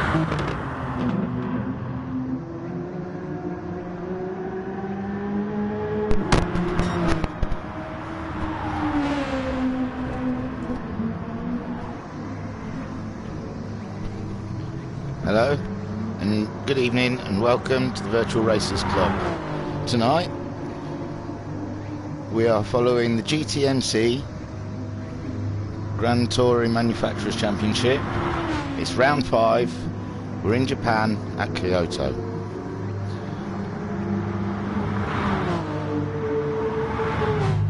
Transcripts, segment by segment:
Hello and good evening and welcome to the Virtual Racers Club. Tonight we are following the GTMC Grand Touring Manufacturers Championship. It's round 5. We're in Japan at Kyoto.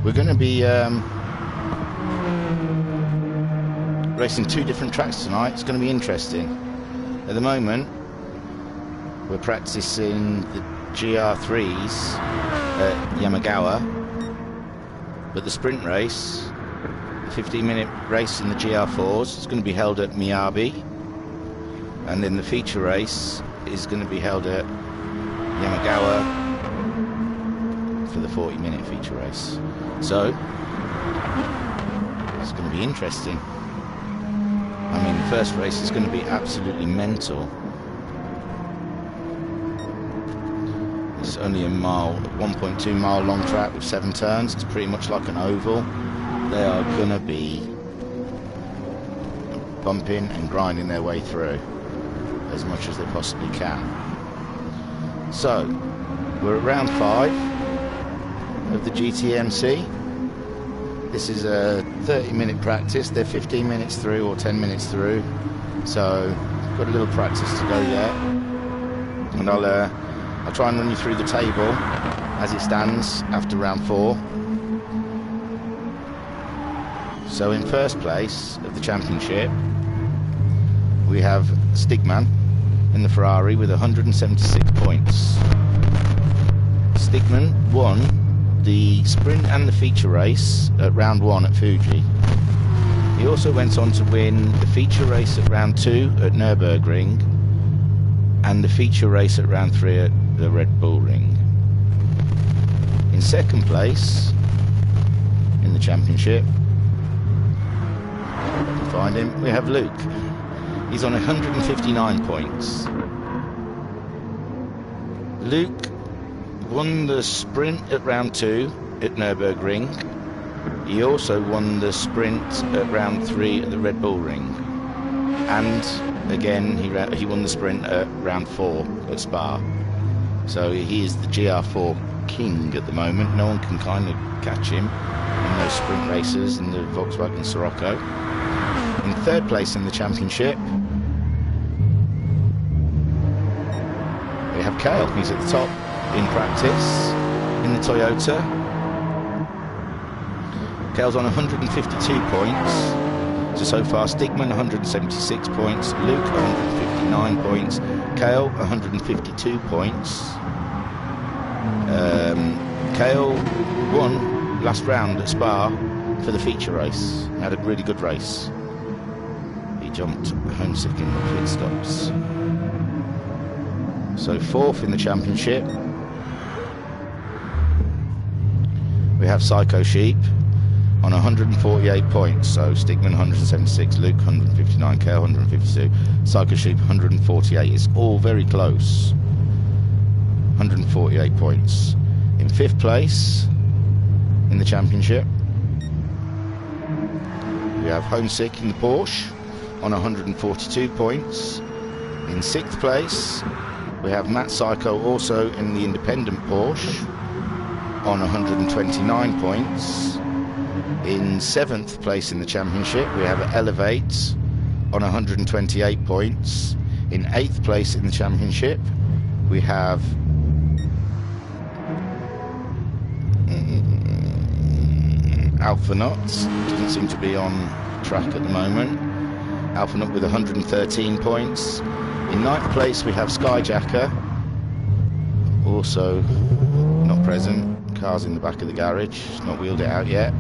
We're going to be racing 2 different tracks tonight. It's going to be interesting. At the moment, we're practicing the GR3s at Yamagawa, but the sprint race, the 15-minute race in the GR4s, is going to be held at Miyabi, and then the feature race is going to be held at Yamagawa for the 40-minute feature race. So, it's going to be interesting. I mean, the first race is going to be absolutely mental. It's only a 1.2 mile long track with 7 turns. It's pretty much like an oval. They are going to be bumping and grinding their way through as much as they possibly can. So, we're at round 5 of the GTMC. This is a 30-minute practice. They're 15 minutes through or 10 minutes through, so got a little practice to go yet. And I'll try and run you through the table as it stands after round 4. So in first place of the championship, we have Stigman in the Ferrari with 176 points. Stigman won the sprint and the feature race at round 1 at Fuji. He also went on to win the feature race at round 2 at Nürburgring and the feature race at round 3 at the Red Bull Ring. In second place in the championship, if I can find him, we have Luke. He's on 159 points. Luke won the sprint at round 2 at Nürburgring. He also won the sprint at round 3 at the Red Bull Ring, and again he won the sprint at round 4 at Spa. So he is the GR4 king at the moment. No one can kind of catch him in those sprint races in the Volkswagen Scirocco. In third place in the championship, we have Kale. He's at the top in practice in the Toyota. Kale's on 152 points. So far, Stigman 176 points, Luke 159 points, Kale 152 points. Kale won last round at Spa for the feature race. He had a really good race. He jumped homesick in the pit stops. So fourth in the championship, we have Psycho Sheep on 148 points. So Stigman 176, Luke 159, Kale 152, Psycho Sheep 148. It's all very close. 148 points. In fifth place in the championship, we have Homesick in the Porsche on 142 points. In sixth place, we have Matt Psycho also in the independent Porsche on 129 points. In seventh place in the championship, we have Elevate on 128 points. In eighth place in the championship, we have Alpha Nuts. Doesn't seem to be on track at the moment. Alpha Nut with 113 points. In ninth place, we have Skyjacker, also not present. Car's in the back of the garage, it's not wheeled it out yet.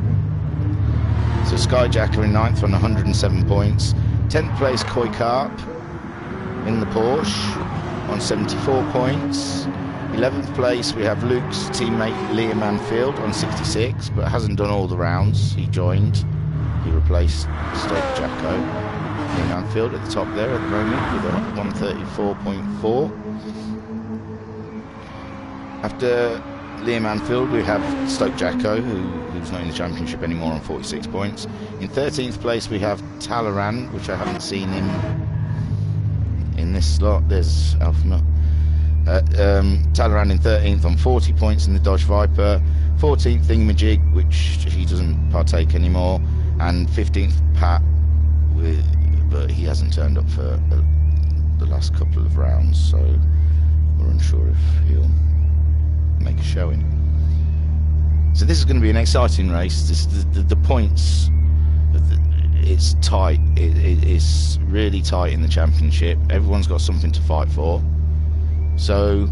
So Skyjacker in ninth on 107 points. 10th place, Koi Carp in the Porsche on 74 points. 11th place, we have Luke's teammate Liam Manfield on 66, but hasn't done all the rounds. He joined, he replaced Stoke Jacko. Liam Anfield at the top there at the moment with a 134.4. After Liam Anfield, we have Stoke Jacko, who's not in the championship anymore, on 46 points. In 13th place, we have Talleyrand, which I haven't seen him in this slot. There's Alpha. Talleyrand in 13th on 40 points in the Dodge Viper. 14th Thingamajig, which he doesn't partake anymore. And 15th Pat, but he hasn't turned up for the last couple of rounds, so we're unsure if he'll make a showing. So this is going to be an exciting race. The points, it's tight. It's really tight in the championship. Everyone's got something to fight for. So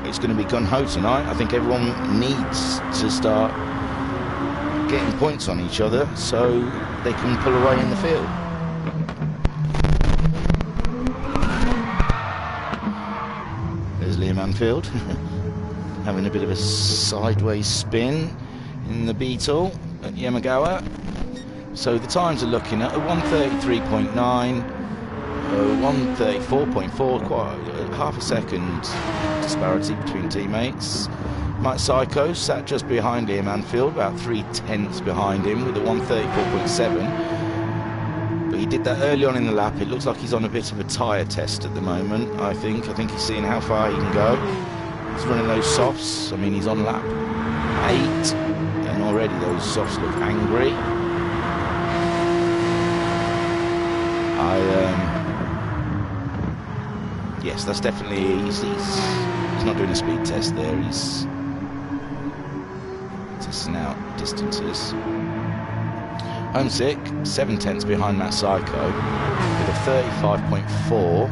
it's going to be gun-ho tonight. I think everyone needs to start getting points on each other so they can pull away in the field. There's Liam Anfield having a bit of a sideways spin in the Beetle at Yamagawa. So the times are looking at a 133.9, 134.4, quite half a second disparity between teammates. Mike Psycho sat just behind Liam Anfield, about 3/10 behind him with a 134.7. But he did that early on in the lap. It looks like he's on a bit of a tyre test at the moment, I think. I think he's seeing how far he can go. He's running those softs. I mean, he's on lap 8, and already those softs look angry. Yes, that's definitely, he's not doing a speed test there, he's testing out distances. Homesick, 7/10 behind Matt Psycho with a 35.4.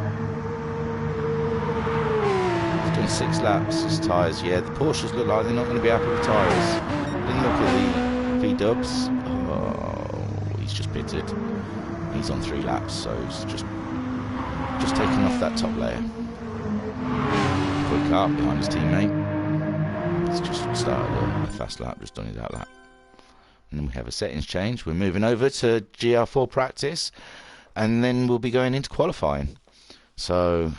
He's done 6 laps, his tyres, yeah, the Porsches look like they're not going to be happy with tyres. Didn't look at the V-dubs. Oh, he's just pitted. He's on 3 laps, so he's just taking off that top layer. Quick car behind his teammate. He's just started a fast lap, just done his out lap. And then we have a settings change. We're moving over to GR4 practice, and then we'll be going into qualifying. So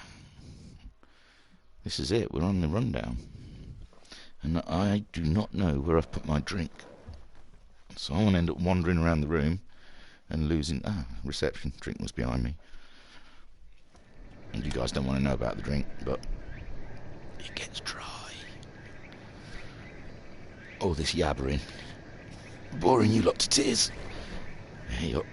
this is it. We're on the rundown, and I do not know where I've put my drink, so I want to end up wandering around the room and losing reception. Drink was behind me. And you guys don't want to know about the drink, but it gets dry. All this yabbering, boring you lot to tears. There you go.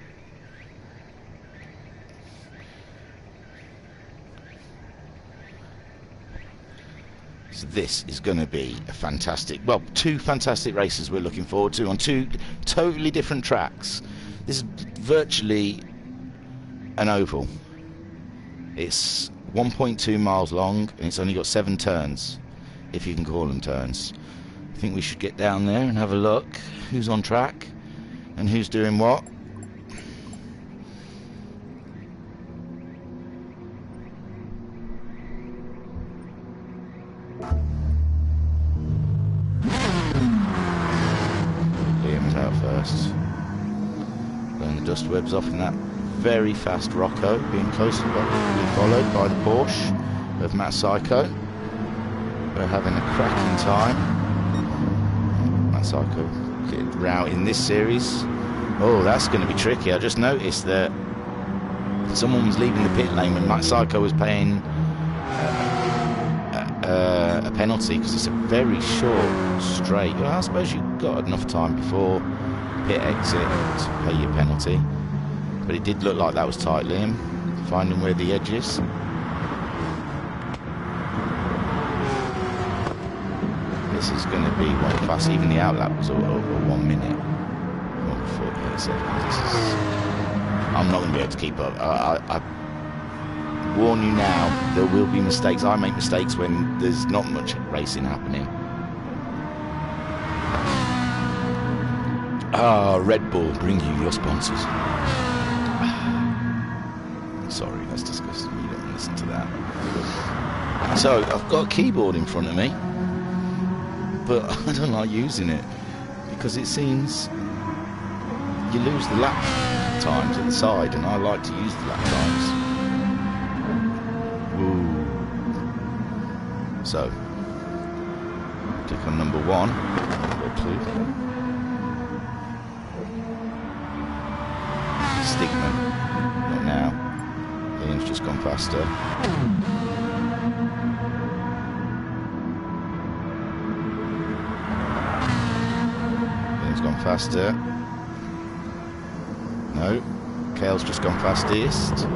So this is going to be a fantastic, well, 2 fantastic races we're looking forward to on 2 totally different tracks. This is virtually an oval. It's 1.2 miles long, and it's only got 7 turns, if you can call them turns. I think we should get down there and have a look who's on track and who's doing what. Liam's out first. Blowing the dust webs off in that very fast Rocco, being closely followed by the Porsche of Matt Psycho. We're having a cracking time. Matt Psycho route in this series. Oh, that's going to be tricky. I just noticed that someone was leaving the pit lane when Matt Psycho was paying a penalty, because it's a very short straight. Well, I suppose you've got enough time before pit exit to pay your penalty. But it did look like that was tight, Liam. Finding where the edge is. This is going to be one fast. Even the outlap was over 1 minute. 1:48 seconds. I'm not going to be able to keep up. I warn you now, there will be mistakes. I make mistakes when there's not much racing happening. Red Bull, bring you your sponsors. Sorry, that's disgusting. You don't listen to that. So, I've got a keyboard in front of me, but I don't like using it because it seems you lose the lap lap times at the side, and I like to use the lap times. Woo. So, click on number 1, number 2. Stigman, not now. Liam's just gone faster. Liam's gone faster. No, Kale's just gone fastest.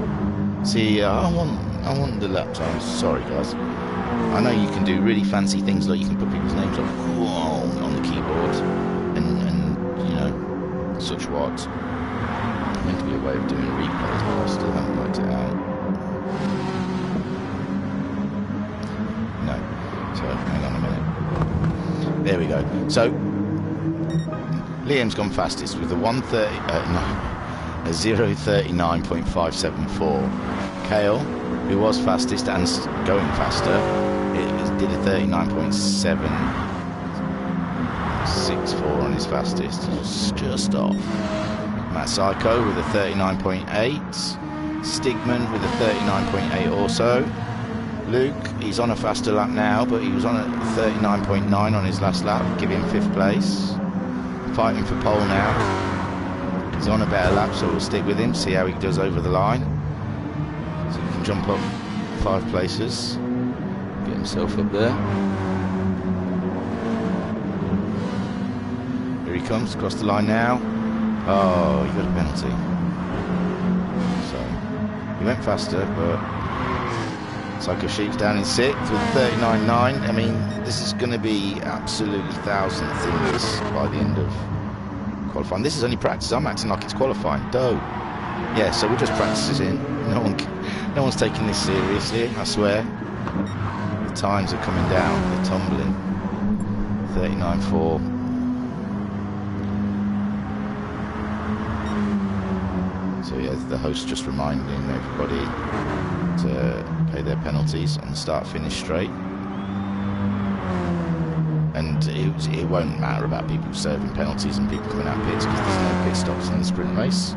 See, I want the lap times. Sorry, guys. I know you can do really fancy things, like you can put people's names on the keyboard, and you know, such what. It's meant to be a way of doing replays, but I still haven't worked it out. No. So hang on a minute. There we go. So Liam's gone fastest with a 0:39.574. Kale, who was fastest and going faster, did a 39.764 on his fastest, just off. Matt Psycho with a 39.8. Stigman with a 39.8 also. Luke, he's on a faster lap now, but he was on a 39.9 on his last lap, give him 5th place. Fighting for pole now. He's on a better lap, so we'll stick with him, see how he does over the line. So he can jump up 5 places, get himself up there. Here he comes, across the line now. Oh, he got a penalty. So, he went faster, but Psycho Sheep's down in 6th with 39.9. I mean, this is going to be absolutely thousandth in this by the end of qualifying. This is only practice. I'm acting like it's qualifying. Dope. Yeah, so we're just practicing. No one's taking this seriously, I swear. The times are coming down. They're tumbling. 39.4. So yeah, the host just reminding everybody to pay their penalties and start finish straight. And it won't matter about people serving penalties and people coming out pits, because there's no pit stops in the sprint race.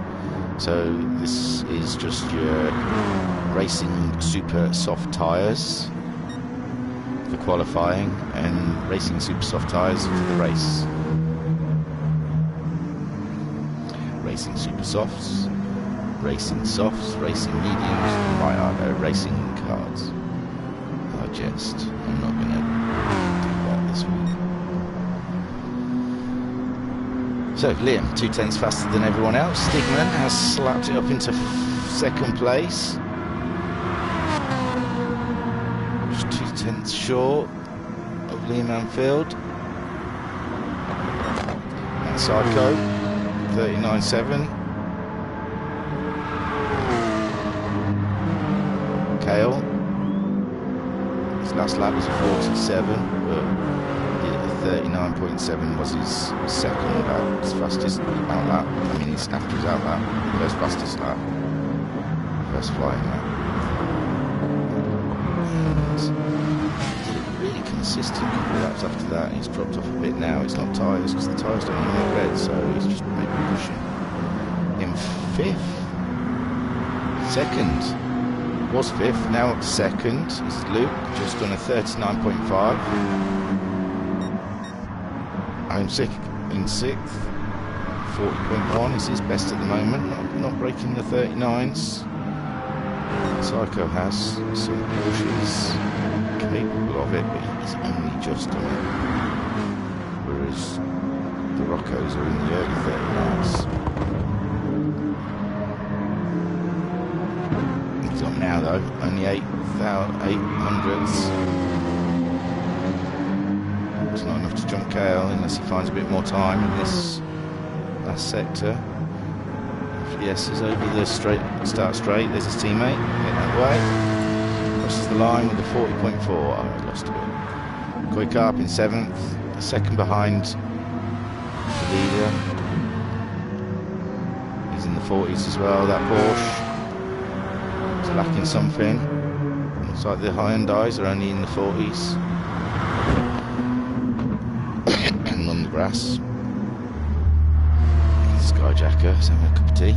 So this is just your racing super soft tyres for qualifying and racing super soft tyres for the race. Racing super softs, racing softs, racing mediums, right are racing cards. I jest. I'm not going to do that this week. So Liam, 2/10 faster than everyone else. Stigman has slapped it up into 2nd place. Just 2/10 short of Liam Anfield. And Psycho, 39.7. Kale, his last lap was a 47, but 39.7 was his 2nd lap, his fastest out lap. I mean, it's after his out lap, first fastest lap, first flying lap. Really consistent couple of laps after that. He's dropped off a bit now. It's not tyres, because the tyres don't even look red, so he's just maybe pushing. In 5th, 2nd. Was 5th, now up to 2nd is Luke, just on a 39.5. I'm in 6th, 40.1 is his best at the moment, not breaking the 39s. Psycho has some Porsches capable of it, but he's only just on it. Whereas the Roccos are in the early 39s. Now though, only 800s. It's not enough to jump Kale unless he finds a bit more time in this last sector. Yes, is over the start straight. There's his teammate, get that way. Crosses the line with a 40.4. Oh, I lost a bit. Koi Karp in 7th, 2nd behind the leader. He's in the 40s as well, that Porsche. Lacking something. Looks like the Hyundais are only in the 40s. And on the grass. Skyjacker is having a cup of tea.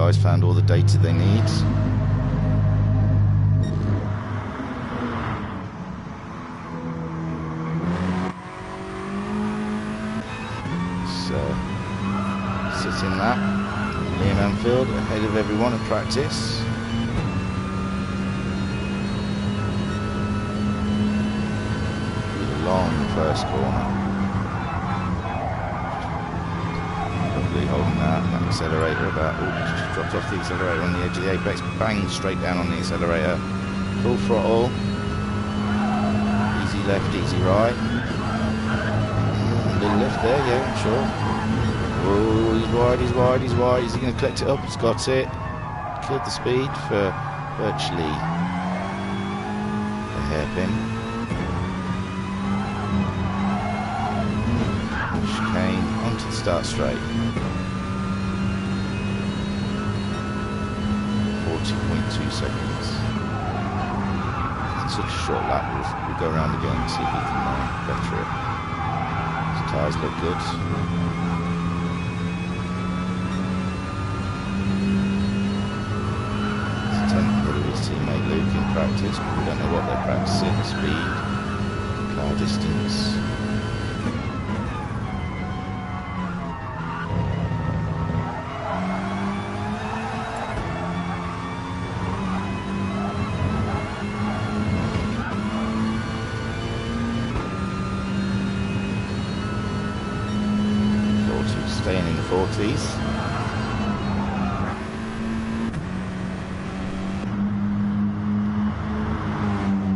guys found all the data they need. So, sit in that. Liam Anfield ahead of everyone at practice. Long first corner. Lovely holding that accelerator about. Oh, just dropped off the accelerator on the edge of the apex. Bang, straight down on the accelerator. Full throttle. Easy left, easy right. Little left there, yeah, sure. Oh, he's wide, he's wide, he's wide. Is he going to collect it up? He's got it. Killed the speed for virtually a hairpin. Chicane onto the start straight. 40.2 seconds. It's such a short lap. We'll go around again and see if we can better it. His tyres look good. It's 10th ahead of his teammate Luke in practice, but we don't know what they're practicing. Speed, car distance. Staying in the 40s.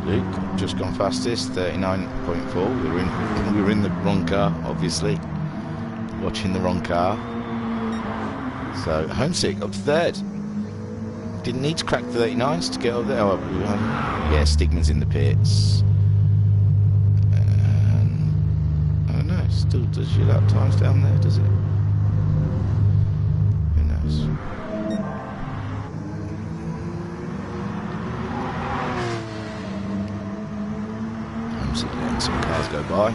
Luke just gone fastest, 39.4. We were in the wrong car, obviously. Watching the wrong car. So homesick up to third. Didn't need to crack the 39s to get up there. Oh, yeah, Stigman's in the pits. I don't know. Still does your lap times down there, does it? I'm sitting letting some cars go by.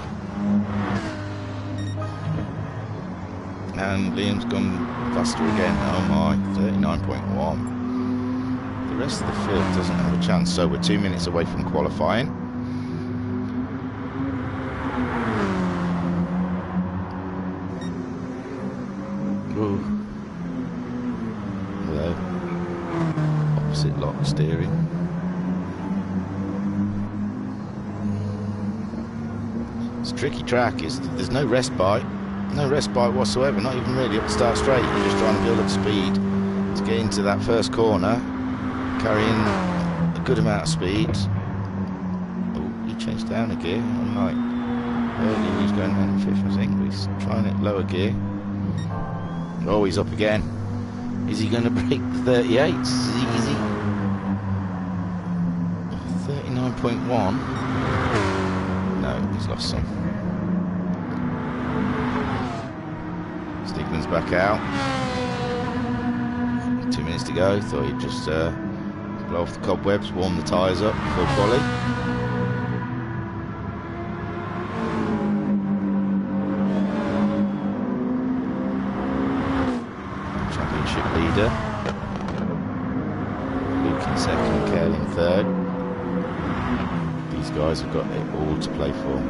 And Liam's gone faster again. Oh my, 39.1. The rest of the field doesn't have a chance, so we're 2 minutes away from qualifying. Ooh. Hello. Opposite lock steering. It's a tricky track. There's no respite. No respite whatsoever, not even really up the start straight. You're just trying to build up speed to get into that first corner, carrying a good amount of speed. Oh, he changed down a gear, unlike earlier he was going down in fifth, I think. He's trying it lower gear. Oh, he's up again. Is he going to break the 38s? Easy. 39.1. No, he's lost some. Stigman's back out. 2 minutes to go. Thought he'd just blow off the cobwebs, warm the tyres up before quali. Championship leader. Luke in second, Kerl in third. These guys have got it all to play for.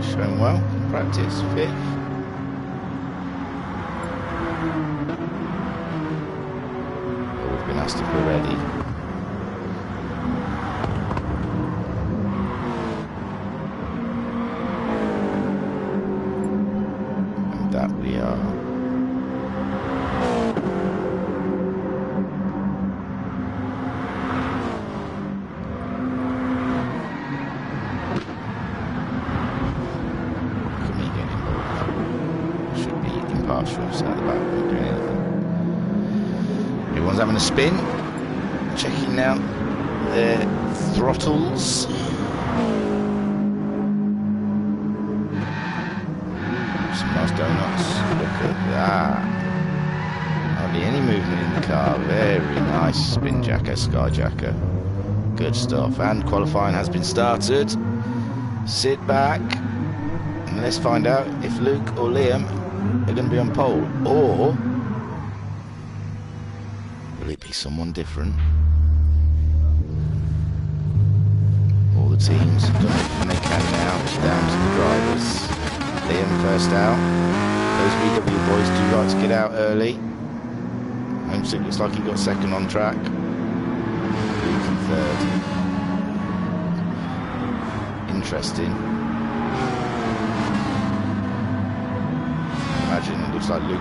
Showing well in practice, fifth. But we've been asked if we're ready. And that we are. At the back, not doing anything. Everyone's having a spin, checking out their throttles. Some nice donuts. Look at that. Hardly any movement in the car. Very nice spin jacker, sky jacker. Good stuff. And qualifying has been started. Sit back and let's find out if Luke or Liam are going to be on pole, or will it be someone different? All the teams have done everything they can now. It's down to the drivers. Liam first out. Those VW boys do like to get out early. Homesick looks like he got second on track. Luke in third. Interesting. Imagine it looks like Luke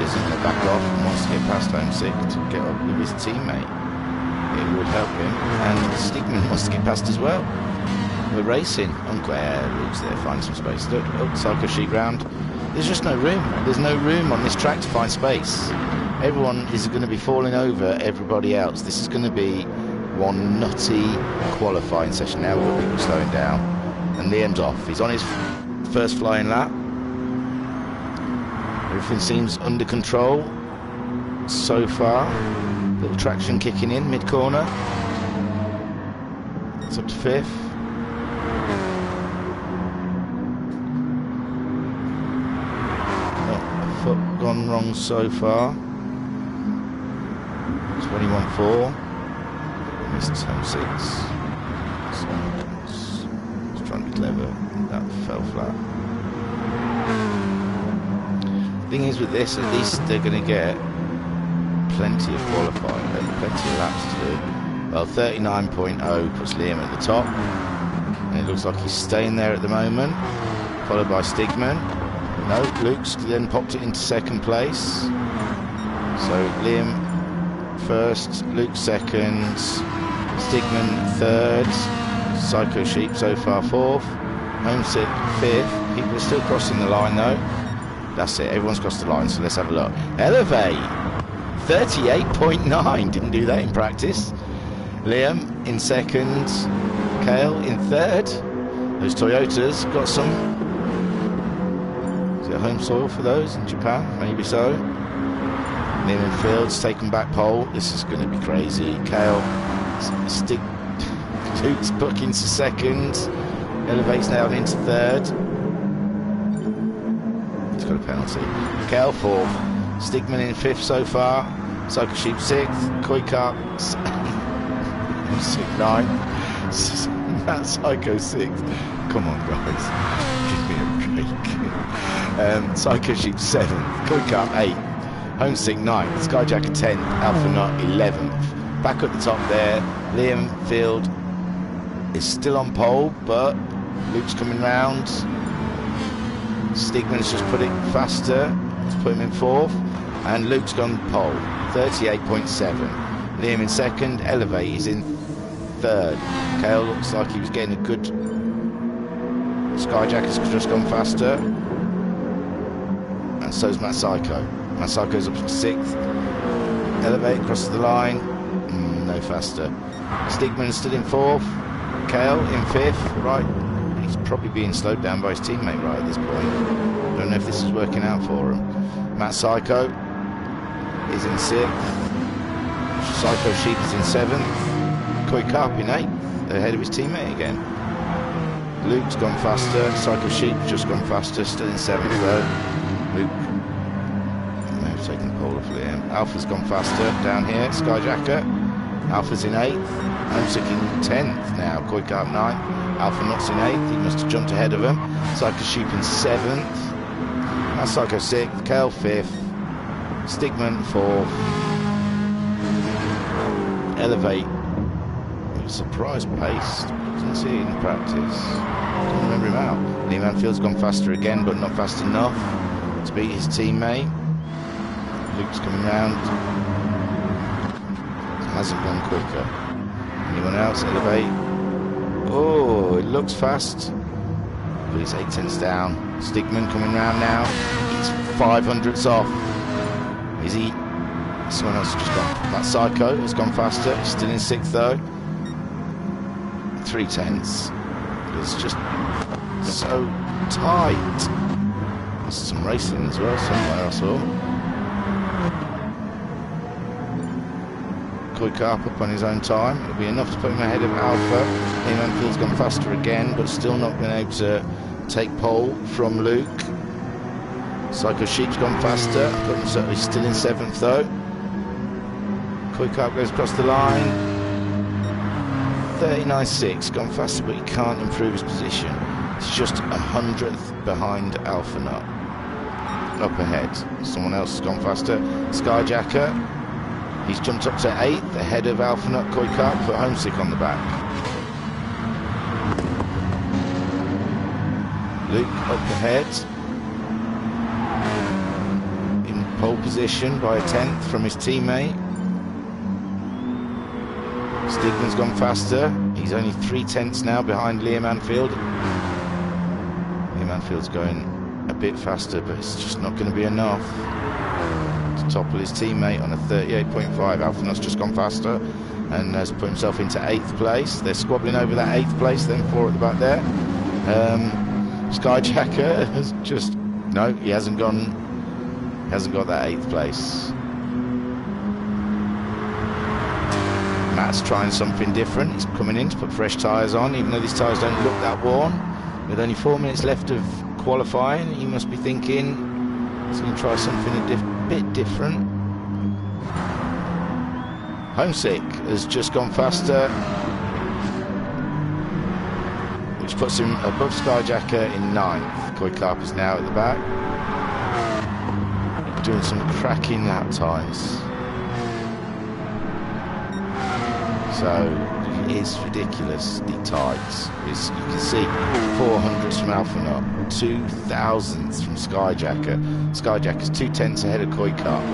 isn't going to back off and wants to get past Homesick to get up with his teammate. It would help him. And Stigman wants to get past as well. We're racing. Luke's there, find some space. Look, Psycho Sheep round. There's just no room. There's no room on this track to find space. Everyone is going to be falling over everybody else. This is going to be one nutty qualifying session. Now we've got people slowing down. And Liam's off. He's on his first flying lap. Everything seems under control so far. Little traction kicking in mid-corner. It's up to fifth. Not a foot gone wrong so far. 21.4. Missed home 6. Just trying to be clever. That fell flat. The thing is with this, at least they're going to get plenty of qualifying, plenty of laps to do. Well, 39.0 puts Liam at the top, and it looks like he's staying there at the moment, followed by Stigman. No, Luke's then popped it into second place. So Liam first, Luke second, Stigman third, Psycho Sheep so far fourth, Homesick fifth. People are still crossing the line though. That's it, everyone's crossed the line, so let's have a look. Elevate, 38.9, didn't do that in practice. Liam in second, Kale in third. Those Toyotas got some. Is it home soil for those in Japan? Maybe so. Liam in fields, taken back pole. This is going to be crazy. Kale, Luke's booking to second. Elevate's now into third. He's got a penalty. Kale fourth. Stigman in fifth so far. Psycho Sheep sixth. Koi Cup 9. Matt Psycho sixth. Come on, guys. Give me a break. Psycho Sheep 7th. Koi Cup 8th. Homesick 9th. Skyjacker 10th. Alpha Nut 11th. Back at the top there. Liam Field is still on pole, but Luke's coming round. Stigman's just put it faster. Let's put him in fourth. And Luke's gone pole. 38.7. Liam in second. Elevate is in third. Kale looks like he was getting a good. Skyjacker's just gone faster. And so's Matt Psycho. Matt Psycho's up to sixth. Elevate crosses the line. No faster. Stigman stood in fourth. Kale in fifth. Right. He's probably being slowed down by his teammate right at this point. Don't know if this is working out for him. Matt Psycho is in sixth. Psycho Sheep is in seventh. Koi Carp in eighth, ahead of his teammate again. Luke's gone faster. Psycho Sheep's just gone faster, still in seventh though. Luke may have taken the pole off Liam. Alpha's gone faster down here. Skyjacker. Alpha's in eighth. Homesick in 10th now. Koi Carp 9th. Alpha Nut's in 8th. He must have jumped ahead of him. Psycho Sheep in 7th. That's Psycho 6th. Kale 5th. Stigman 4th. Elevate. Surprise pace. Didn't see it in practice. Can't remember him out. Liam Anfield's gone faster again, but not fast enough to beat his teammate. Luke's coming round. Hasn't gone quicker. Anyone else? Elevate. Oh, it looks fast. But he's 8/10ths down. Stigman coming round now. He's 500ths off. Is he? Someone else has just gone. That Psycho has gone faster. He's still in 6th though. 3/10ths. It's just so tight. There's some racing as well somewhere I saw. Kuikarp up on his own time. It'll be enough to put him ahead of Alpha. Liam Anfield's gone faster again, but still not been able to take pole from Luke. Psycho Sheep's gone faster, but he's still in 7th though. Kuikarp goes across the line. 39.6, gone faster, but he can't improve his position. It's just 100th behind Alpha Nut. Up ahead, someone else has gone faster. Skyjacker, he's jumped up to 8th, ahead of Alpha Nut. Kuikarp, put Homesick on the back. Luke up ahead, in pole position by a 10th from his teammate. Stigman's gone faster. He's only 3/10 now behind Liam Anfield. Liam Anfield's going a bit faster, but it's just not going to be enough to topple his teammate on a 38.5. Alpha Nut's just gone faster and has put himself into 8th place. They're squabbling over that 8th place, then 4 at the back there. Skyjacker has just... No, he hasn't got that 8th place. Matt's trying something different. He's coming in to put fresh tyres on, even though these tyres don't look that worn. With only 4 minutes left of qualifying, he must be thinking he's going to try something a bit different. Homesick has just gone faster, which puts him above Skyjacker in 9th. Kuikarp is now at the back, doing some cracking lap times. So it's ridiculously tight. You can see 400s from Alpha Nut, 2,000s from Skyjacker. Skyjacker's 2/10 ahead of Kuikarp,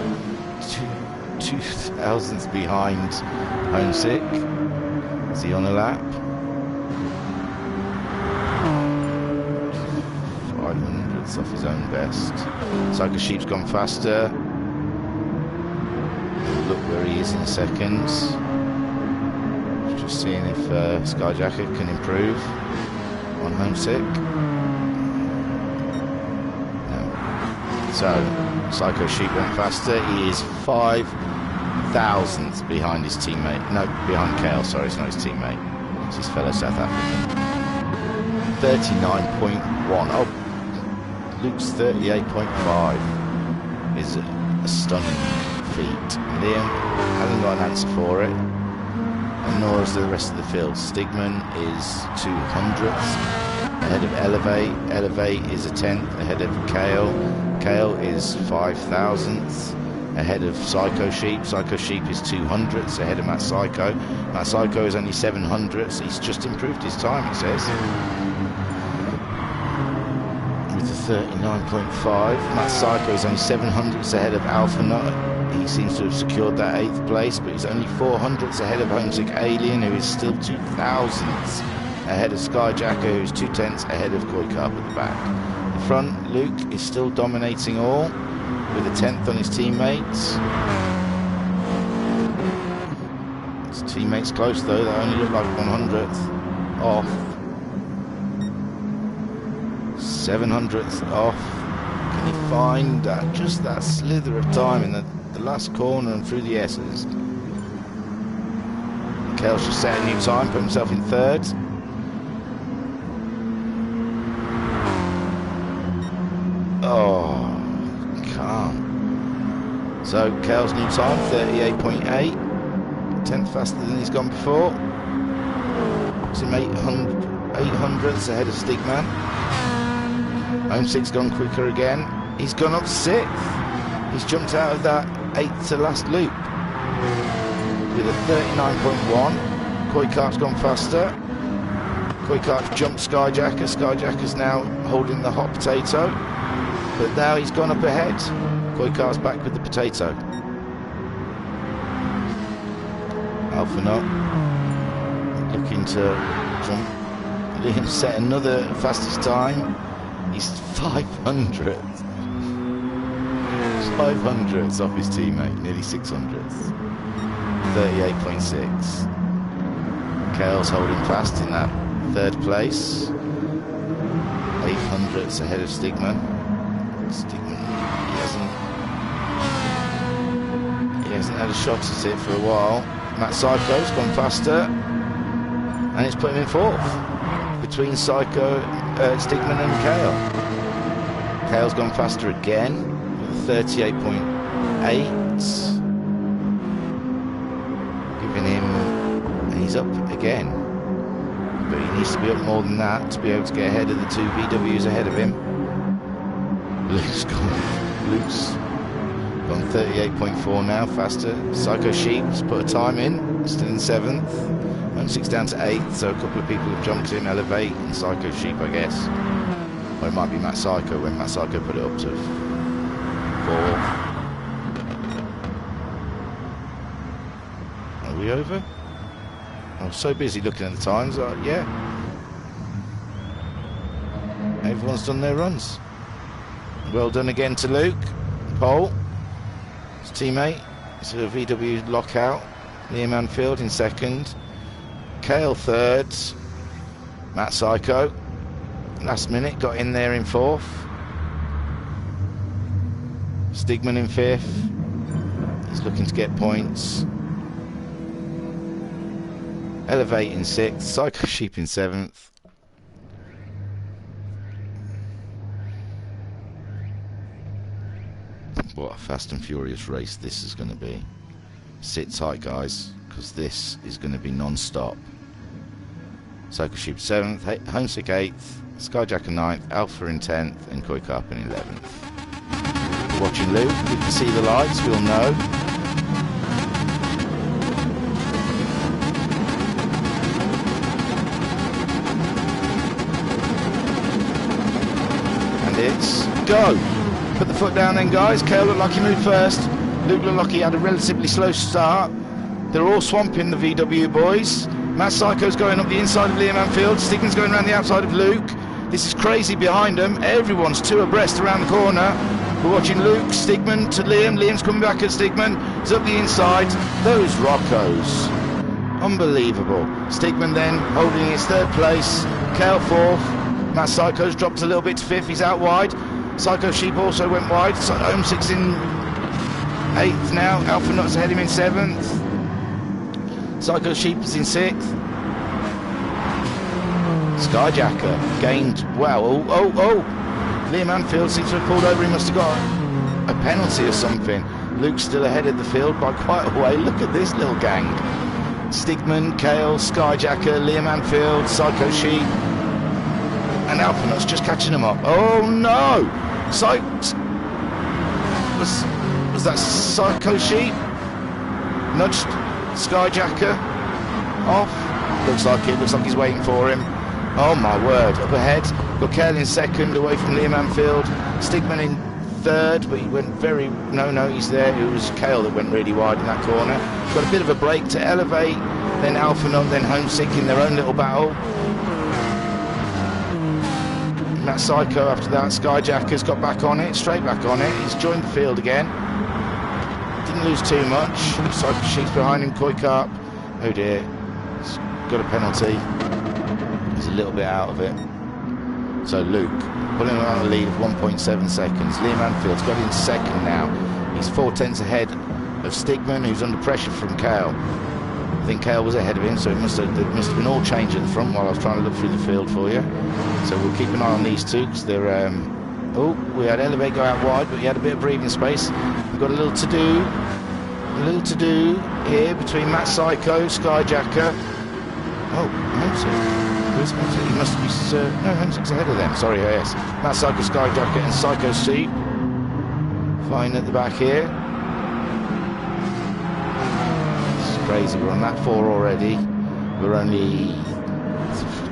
2,000s behind Homesick. Is he on a lap? 500s off his own best. Psycho Sheep's gone faster. Look where he is in seconds. Just seeing if Skyjacker can improve on Homesick. No. So, Psycho Sheep went faster. He is 5,000th behind his teammate. No, behind Kale, sorry, it's not his teammate. It's his fellow South African. 39.1. Oh, Luke's 38.5 is a stunning feat. Liam hasn't got an answer for it, and nor is the rest of the field. Stigman is 200ths ahead of Elevate. Elevate is a 10th ahead of Kale. Kale is 5,000ths ahead of Psycho Sheep. Psycho Sheep is 200ths ahead of Matt Psycho. Matt Psycho is only 700ths. He's just improved his time, it says. With a 39.5. Matt Psycho is only 700ths ahead of Alpha Nut. He seems to have secured that 8th place, but he's only 400ths ahead of Homesick Alien, who is still 2,000ths ahead of Skyjacker, who's 2/10 ahead of Kuikarp at the back. The front, Luke is still dominating all, with a 10th on his teammates. His teammates close though, they only look like 100th off. 700th off. Can he find just that slither of time in the last corner and through the S's? Kale's just set a new time, put himself in 3rd. Oh, can't. So Kale's new time, 38.8. 10th faster than he's gone before. It's him 800ths ahead of Stigman. Homesick's gone quicker again. He's gone up 6th. He's jumped out of that 8th to last loop with a 39.1. Kuikarp's gone faster. Kuikarp's jumped Skyjacker. Skyjacker's now holding the hot potato, but now he's gone up ahead. Kuikarp's back with the potato. Alpha Nut looking to jump. Liam set another fastest time. He's 500ths. 500ths off his teammate, nearly 600ths. 38.6. Kale's holding fast in that 3rd place. 800ths ahead of Stigman. Stigman, he hasn't had a shot at it for a while. Matt Psycho's gone faster, and it's put him in fourth between Psycho, Stigman and Kale. Kale's gone faster again with 38.8, giving him, and he's up again, but he needs to be up more than that to be able to get ahead of the two VWs ahead of him. Luke's gone 38.4 now, faster. Psycho Sheep's put a time in, still in 7th. Homesick's down to 8th, so a couple of people have jumped in, Elevate and Psycho Sheep, I guess. Or it might be Matt Psycho when Matt Psycho put it up to 4th. Are we over? I was so busy looking at the times, yeah. Everyone's done their runs. Well done again to Luke. Pole. His teammate. It's a VW lockout. Liam Anfield in 2nd. Kale 3rd. Matt Psycho. Last minute got in there in 4th. Stigman in 5th. He's looking to get points. Elevate in 6th. Psycho Sheep in 7th. What a fast and furious race this is going to be. Sit tight, guys, because this is going to be non-stop. Psycho Sheep 7th, Homesick 8th, Skyjacker 9th, Alpha in 10th, and Koi Carpin in 11th. Watching Luke, we can see the lights, we'll know. And it's go! Put the foot down then, guys. Kale looked like he moved first. Luke looked like he had a relatively slow start. They're all swamping the VW boys. Matt Psycho's going up the inside of Liam Anfield. Stigman's going around the outside of Luke. This is crazy behind them. Everyone's 2 abreast around the corner. We're watching Luke, Stigman to Liam. Liam's coming back at Stigman. He's up the inside. Those Roccos. Unbelievable. Stigman then holding his 3rd place. Kale 4th. Matt Psycho's dropped a little bit to 5th. He's out wide. Psycho Sheep also went wide. Homesick's in 8th now. Alpha Nuts ahead of him in 7th. Psycho Sheep is in 6th. Skyjacker gained well. Oh! Liam Anfield seems to have pulled over. He must have got a penalty or something. Luke's still ahead of the field by quite a way. Look at this little gang. Stigman, Kale, Skyjacker, Liam Anfield, Psycho Sheep, and Alpha Nuts just catching them up. Oh no! Was that Psycho Sheep? Nudged Skyjacker off. Looks like it. Looks like he's waiting for him. Oh my word! Up ahead, got Kale in 2nd, away from Liam Anfield. Stigman in 3rd, but he went very. No, he's there. It was Kale that went really wide in that corner. Got a bit of a break to Elevate. Then Alpha Nut, then Homesick in their own little battle. Matt Psycho after that. Skyjacker's got back on it, straight back on it. He's joined the field again. Didn't lose too much. Psycho Sheep's behind him. Koi Carp. Oh dear. He's got a penalty. He's a little bit out of it. So Luke pulling around the lead of 1.7 seconds. Liam Anfield's got in 2nd now. He's 4/10 ahead of Stigman, who's under pressure from Kale. I think Kale was ahead of him, so it must have been all change at the front while I was trying to look through the field for you. So we'll keep an eye on these two because they're. Oh, we had Elevate go out wide, but he had a bit of breathing space. We've got a little to do here between Matt Psycho, Skyjacker. Oh, Homesick. Where's Homesick? He must be. No, Homesick's ahead of them. Sorry, yes. Matt Psycho, Skyjacker, and Psycho Sheep. Fine at the back here. Crazy, we're on that 4 already. We're only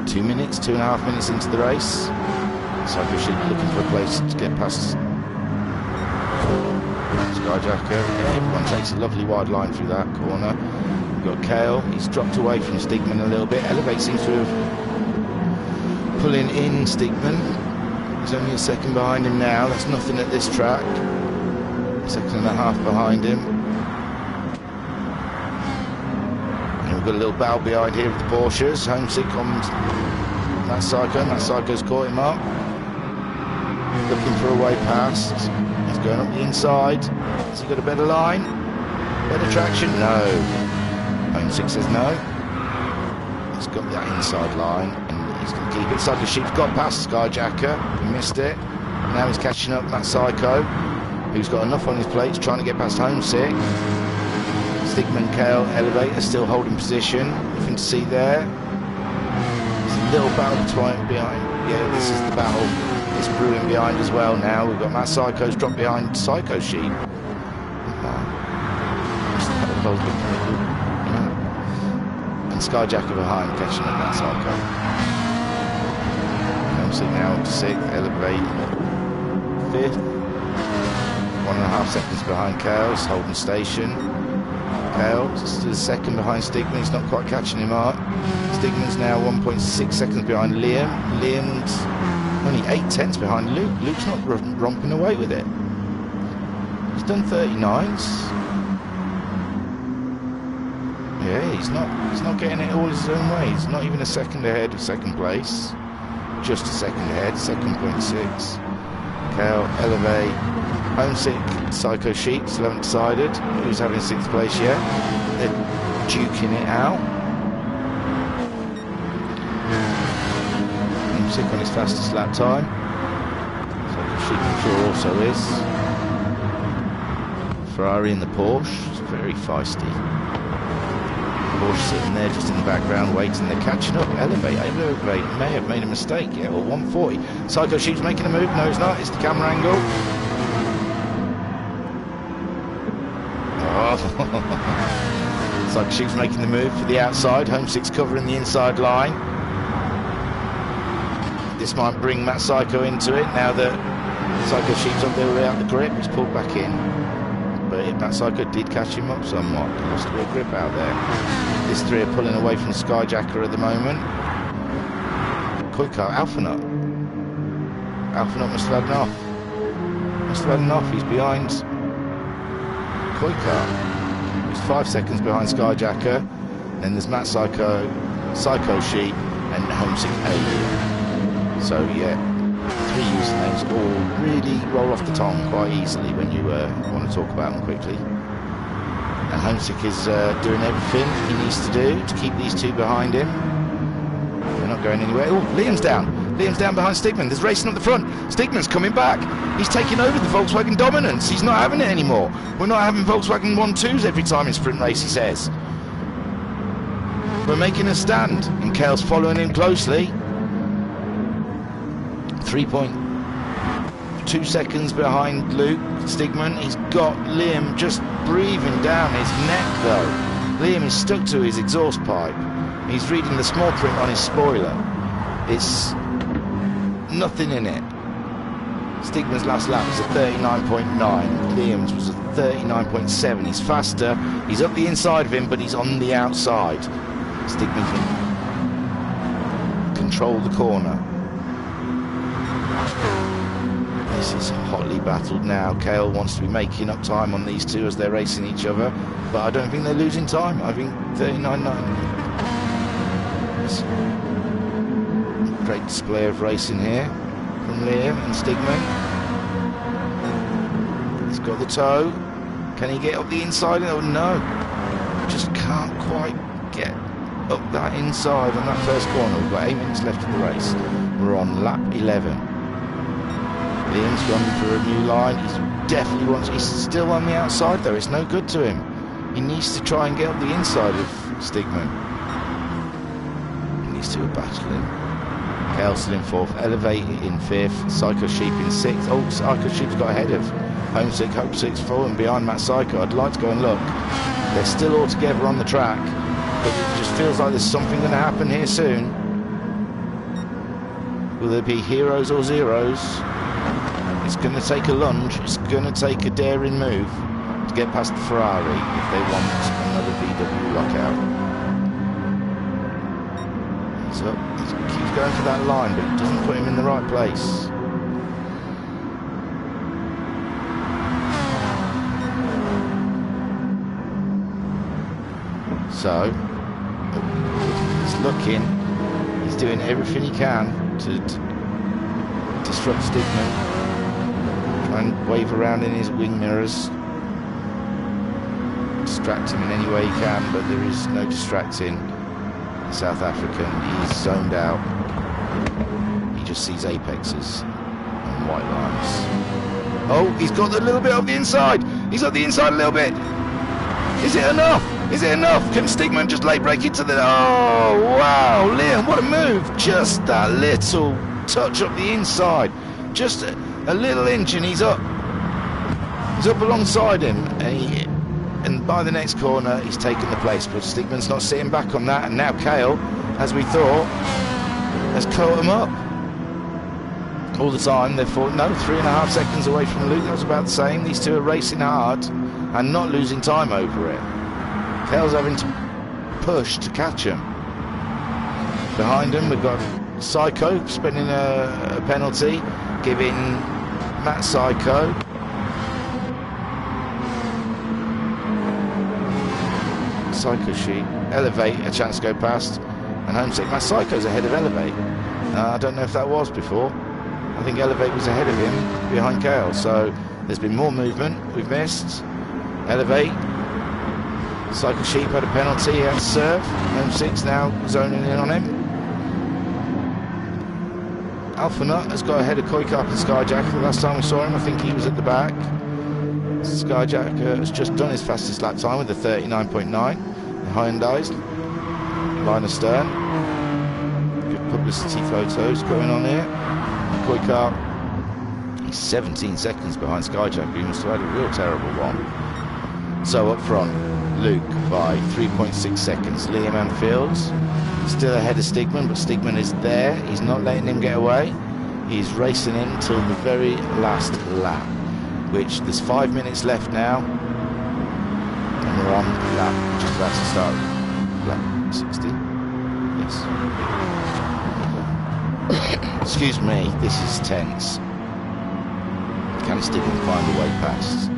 2.5 minutes into the race. Psycho Sheep looking for a place to get past Skyjacker. Everyone takes a lovely wide line through that corner. We've got Kale, he's dropped away from Stigman a little bit. Elevate seems to have pulling in Stigman. He's only a 2nd behind him now. That's nothing at this track. 2.5 behind him. We've got a little battle behind here with the Porsches. Homesick on Matt Psycho. Matt Psycho's caught him up. Looking for a way past. He's going up the inside. Has he got a better line? Better traction? No. Homesick says no. He's got that inside line, and he's going to keep it. Psycho Sheep's got past Skyjacker, he missed it. Now he's catching up that Psycho, who's got enough on his plate, trying to get past Homesick. Stigman, Kale, Elevator still holding position. Nothing to see there. There's a little battle behind. Yeah, this is the battle. It's brewing behind as well now. We've got Matt Psycho's dropped behind Psycho Sheep. And Skyjacker behind, catching up that Psycho. Homesick now up to 6th, Elevate 5th. 1.5 seconds behind Kale's, holding station. Kale still second behind Stigman, he's not quite catching him up. Stigman's now 1.6 seconds behind Liam. Liam's only 8/10 behind Luke. Luke's not romping away with it. He's done 39s. Yeah, he's not getting it all his own way. He's not even a second ahead of second place. Just a second ahead, 2.6. Kale, Elevate, Homesick, Psycho Sheep still haven't decided who's having 6th place yet. They're duking it out. Homesick on his fastest lap time. Psycho Sheep I'm sure also is. Ferrari in the Porsche, it's very feisty. Porsche sitting there just in the background waiting, they're catching up. Elevate may have made a mistake. Yeah, well, 140. Psycho Sheep's making a move. No, he's not. It's the camera angle. Oh. Psycho Sheep's making the move for the outside. Homesick's covering the inside line. This might bring Matt Psycho into it now that Psycho Sheep's up there without the grip. He's pulled back in. But Matt Psycho did catch him up somewhat. He lost a bit of grip out there. These three are pulling away from Skyjacker at the moment. Quick car, Alphanut. Alphanut must have had enough. Must have had enough. He's behind Quick-Car. He's 5 seconds behind Skyjacker. Then there's Matt Psycho, Psycho Sheep, and Homesick Alien. So yeah, 3 usernames all really roll off the tongue quite easily when you want to talk about them quickly. And Homesick is doing everything he needs to do to keep these two behind him. They're not going anywhere. Oh, Liam's down. Liam's down behind Stigman. There's racing up the front. Stigman's coming back. He's taking over the Volkswagen dominance. He's not having it anymore. We're not having Volkswagen 1-2s every time in sprint race, he says. We're making a stand. And Kale's following him closely. 3.2 seconds behind Luke Stigman. He's got Liam just breathing down his neck though. Liam is stuck to his exhaust pipe. He's reading the small print on his spoiler. It's nothing in it. Stigman's last lap was a 39.9. Liam's was a 39.7. He's faster. He's up the inside of him, but he's on the outside. Stigman can control the corner. This is hotly battled now. Kale wants to be making up time on these two as they're racing each other, but I don't think they're losing time. I think 39.9. Great display of racing here from Liam and Stigman. He's got the toe. Can he get up the inside? Oh no, just can't quite get up that inside on that first corner. We've got 8 minutes left of the race. We're on lap 11. Liam's gone for a new line. He's still on the outside though. It's no good to him. He needs to try and get up the inside of Stigman. These two are battling. Kale still in 4th, Elevate in 5th, Psycho Sheep in 6th. Oh, Psycho Sheep's got ahead of Homesick, Homesick's falling behind Matt Psycho. I'd like to go and look. They're still all together on the track, but it just feels like there's something going to happen here soon. Will there be heroes or zeros? It's going to take a lunge, it's going to take a daring move to get past the Ferrari if they want another VW lockout. He's up, he keeps going for that line, but it doesn't put him in the right place. So, he's looking, he's doing everything he can to disrupt Stigman. Try and wave around in his wing mirrors. distract him in any way he can, but there is no distracting the South African. He's zoned out. He just sees apexes and white lines. Oh, he's got a little bit of the inside. He's got the inside a little bit. Is it enough? Is it enough? Can Stigman just late break into the... Oh, wow, Liam, what a move. Just that little touch up the inside. Just a little inch and he's up. He's up alongside him. And by the next corner, he's taken the place. But Stigman's not sitting back on that. And now Kale, as we thought, has caught him up. All the time, they've thought, no, 3.5 seconds away from Luke. That was about the same. These two are racing hard and not losing time over it. Kale's having to push to catch him. Behind him, we've got Psycho spending a penalty, giving Matt Psycho Sheep, Elevate, a chance to go past, and Homesick. Matt Psycho's ahead of Elevate. I don't know if that was before. I think Elevate was ahead of him behind Kale, so there's been more movement. We've missed Elevate. Cycle Sheep had a penalty, he had to serve. Homesick's now zoning in on him. Alpha Nut has got ahead of Koikap and Skyjacker. The last time we saw him, I think he was at the back. Skyjacker has just done his fastest lap time with a 39.9. The Hyundai's line astern. Good publicity photos going on here. Koikap, he's 17 seconds behind Skyjacker. He must have had a real terrible one. So up front, Luke by 3.6 seconds. Liam Anfields still ahead of Stigman, but Stigman is there. He's not letting him get away. He's racing in till the very last lap, which there's 5 minutes left now, and we're on lap just about to start. Lap 60. Yes. Excuse me, this is tense. Can Stigman find a way past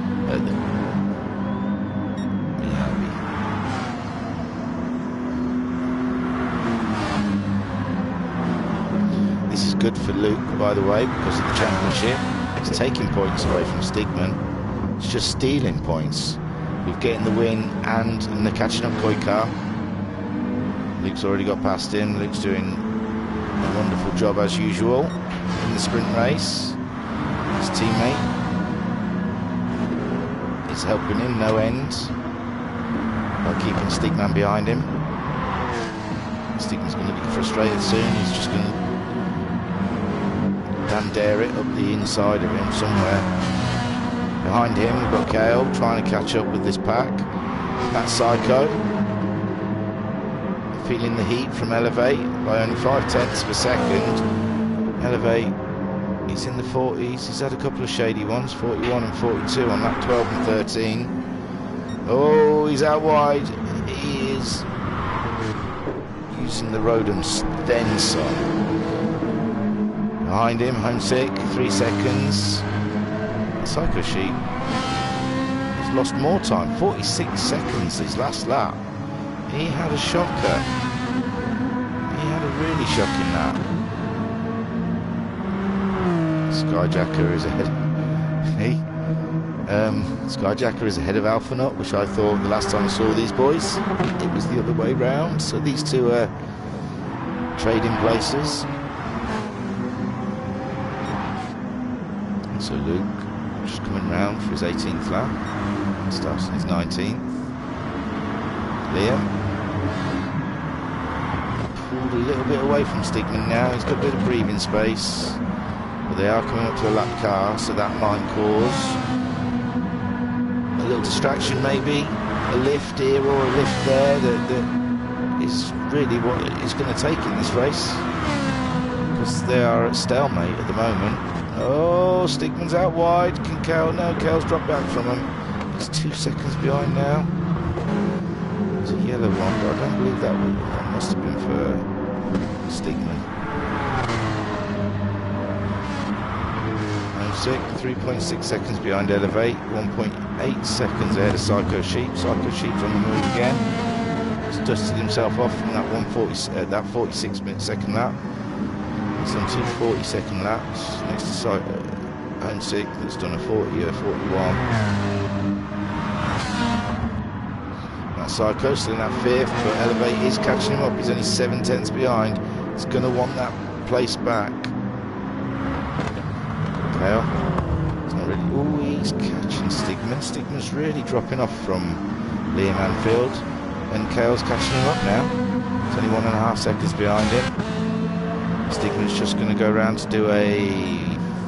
This is good for Luke, by the way, because of the championship. It's taking points away from Stigman. It's just stealing points with getting the win and they're catching up Koikap. Luke's already got past him. Luke's doing a wonderful job as usual in the sprint race. His teammate is helping him no end by keeping Stigman behind him. Stigman's going to be frustrated soon. He's just going to dare it up the inside of him somewhere. Behind him we've got Kale trying to catch up with this pack. That's Psycho feeling the heat from Elevate by only 0.5 of a second. Elevate, he's in the 40s. He's had a couple of shady ones, 41 and 42 on that 12 and 13. Oh, he's out wide. He is using the Rodham's then some. Behind him, Homesick, 3 seconds. Psycho Sheep has lost more time, 46 seconds his last lap. He had a shocker. He had a really shocking lap. Skyjacker is ahead. Skyjacker is ahead of Alpha Nut, which I thought the last time I saw these boys, it was the other way round. So these two are trading places. So Luke just coming round for his 18th lap, starts on his 19th. Liam pulled a little bit away from Stigman now. He's got a bit of breathing space, but they are coming up to a lap car, so that might cause a little distraction, maybe a lift here or a lift there. That is really what it's going to take in this race, because they are at stalemate at the moment. Oh, Stigman's out wide. Can Kale? No, Kale's dropped back from him. He's 2 seconds behind now. There's a yellow one, but I don't believe that must have been for Stigman. 3.6 seconds behind Elevate, 1.8 seconds ahead of Psycho Sheep. Psycho Sheep's on the move again. He's dusted himself off from that 46-second lap. He's done 2 40-second laps next to Homesick that's done a 40 or 41. Psycho still in that fifth, but Elevate is catching him up. He's only 7 tenths behind. He's going to want that place back. Kale. It's not really. Oh, he's catching Stigman. Stigman's really dropping off from Liam Anfield. And Kale's catching him up now. It's only 1.5 seconds behind him. Stigman's just going to go around to do a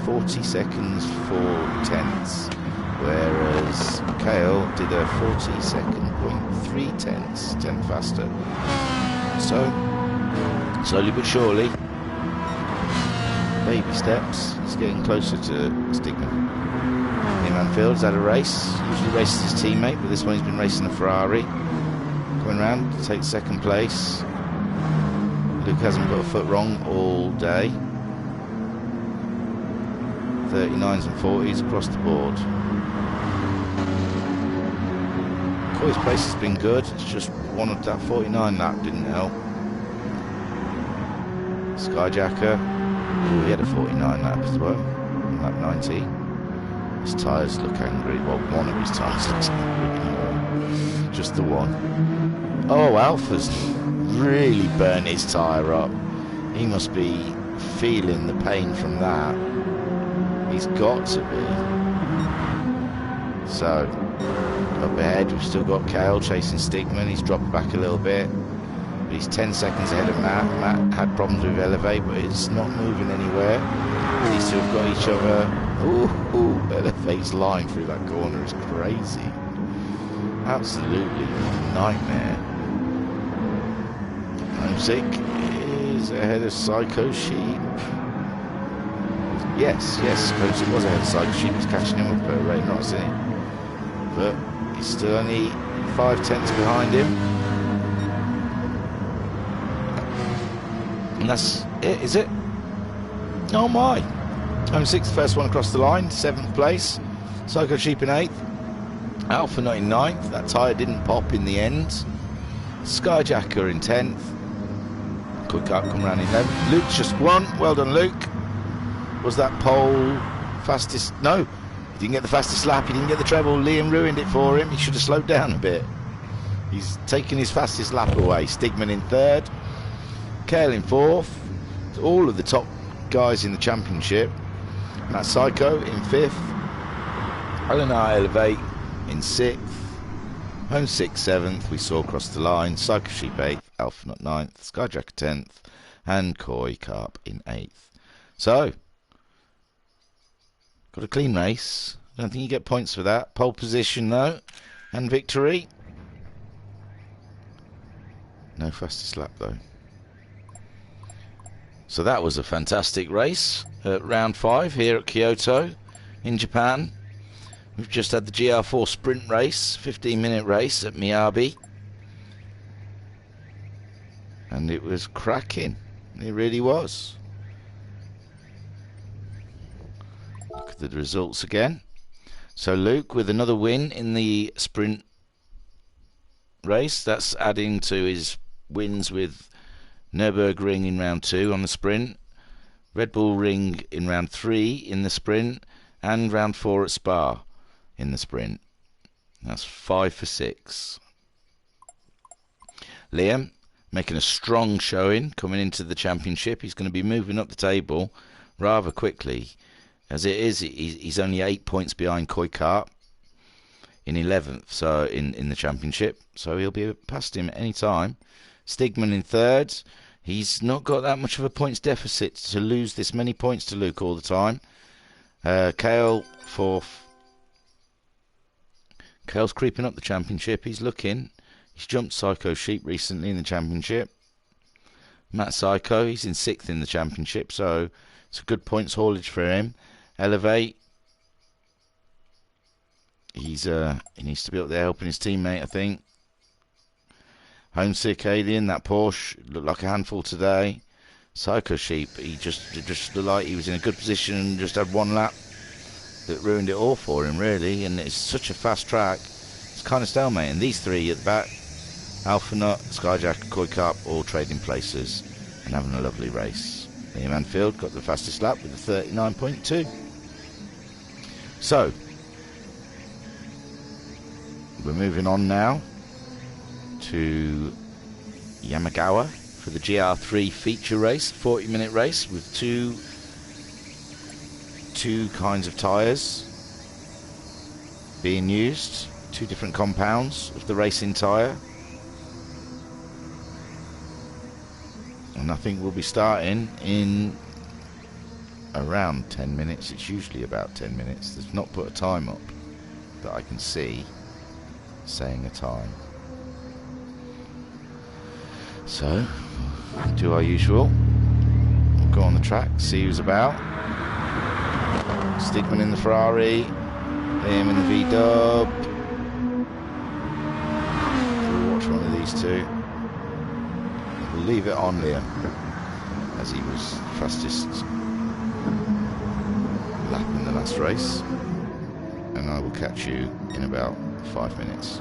40 seconds 4 tenths. Whereas Kale did a 40 second 0.3 tenths, 10 faster. So, slowly but surely, baby steps, he's getting closer to Stigman. Liam Anfield's had a race, usually races his teammate, but this one he's been racing a Ferrari. Going round to take second place. Luke hasn't got a foot wrong all day. 39s and 40s across the board. Coy's place has been good, it's just one of that 49 lap didn't help. Skyjacker, ooh, he had a 49 lap as well, lap 90. His tyres look angry, well one of his tyres looks angry, just the one. Oh, Alpha's really burnt his tyre up. He must be feeling the pain from that. He's got to be. So, up ahead, we've still got Kale chasing Stigman. He's dropped back a little bit. But he's 10 seconds ahead of Matt. Matt had problems with Elevate, but it's not moving anywhere. These two have got each other. Ooh, Elevate's line through that corner is crazy. Absolutely nightmare. Homesick is ahead of Psycho Sheep. Yes, Homesick was ahead of Psycho Sheep. He's catching him up at a rate not seen. But he's still only 5 tenths behind him. And that's it, is it? Oh my. Homesick's the first one across the line, 7th place. Psycho Sheep in 8th. Alpha not in 9th. That tyre didn't pop in the end. Skyjacker in 10th. Quick up, come round in 11th. Luke's just won. Well done, Luke. Was that pole fastest? No, he didn't get the fastest lap. He didn't get the treble. Liam ruined it for him. He should have slowed down a bit. He's taken his fastest lap away. Stigman in 3rd. Kale in 4th. All of the top guys in the championship. Matt Psycho in 5th. Eleanor Elevate in 6th. Homesick 7th. We saw across the line. Psycho Sheep 8th. Alpha Nut 9th. Skyjacker 10th. And Koi Carp in 8th. So, got a clean race. I don't think you get points for that. Pole position though, and victory. No fastest lap though. So that was a fantastic race at round 5 here at Kyoto in Japan. We've just had the GR4 sprint race, 15-minute race at Miyabi. And it was cracking. It really was. Look at the results again. So Luke with another win in the sprint race. That's adding to his wins with Nürburgring in round 2 on the sprint, Red Bull Ring in round 3 in the sprint, and round 4 at Spa in the sprint. That's 5 for 6. Liam making a strong showing coming into the championship. He's going to be moving up the table rather quickly. As it is, he's only 8 points behind Koi Carp in 11th, so in the championship. So he'll be past him any time. Stigman in 3rd. He's not got that much of a points deficit to lose this many points to Luke all the time. Kale 4th. Kale's creeping up the championship. He's looking. He's jumped Psycho Sheep recently in the championship. Matt Psycho, he's in 6th in the championship, so it's a good points haulage for him. Elevate. He needs to be up there helping his teammate, I think. Homesick Alien, that Porsche looked like a handful today. Psycho Sheep, he just looked like he was in a good position and just had one lap that ruined it all for him, really. And it's such a fast track. It's kind of stalemate. And these three at the back, Alpha Nut, Skyjack, Koi Carp, all trading places and having a lovely race. Liam Anfield got the fastest lap with a 39.2. So, we're moving on now to Yamagawa for the GR3 feature race, 40-minute race with two kinds of tyres being used, two different compounds of the racing tyre. And I think we'll be starting in around 10 minutes. It's usually about 10 minutes. They've not put a time up that I can see saying a time. So, do our usual. We'll go on the track, see who's about. Stigman in the Ferrari, Liam in the V-Dub. We'll watch one of these two. We'll leave it on Liam, as he was fastest lap in the last race. And I will catch you in about 5 minutes.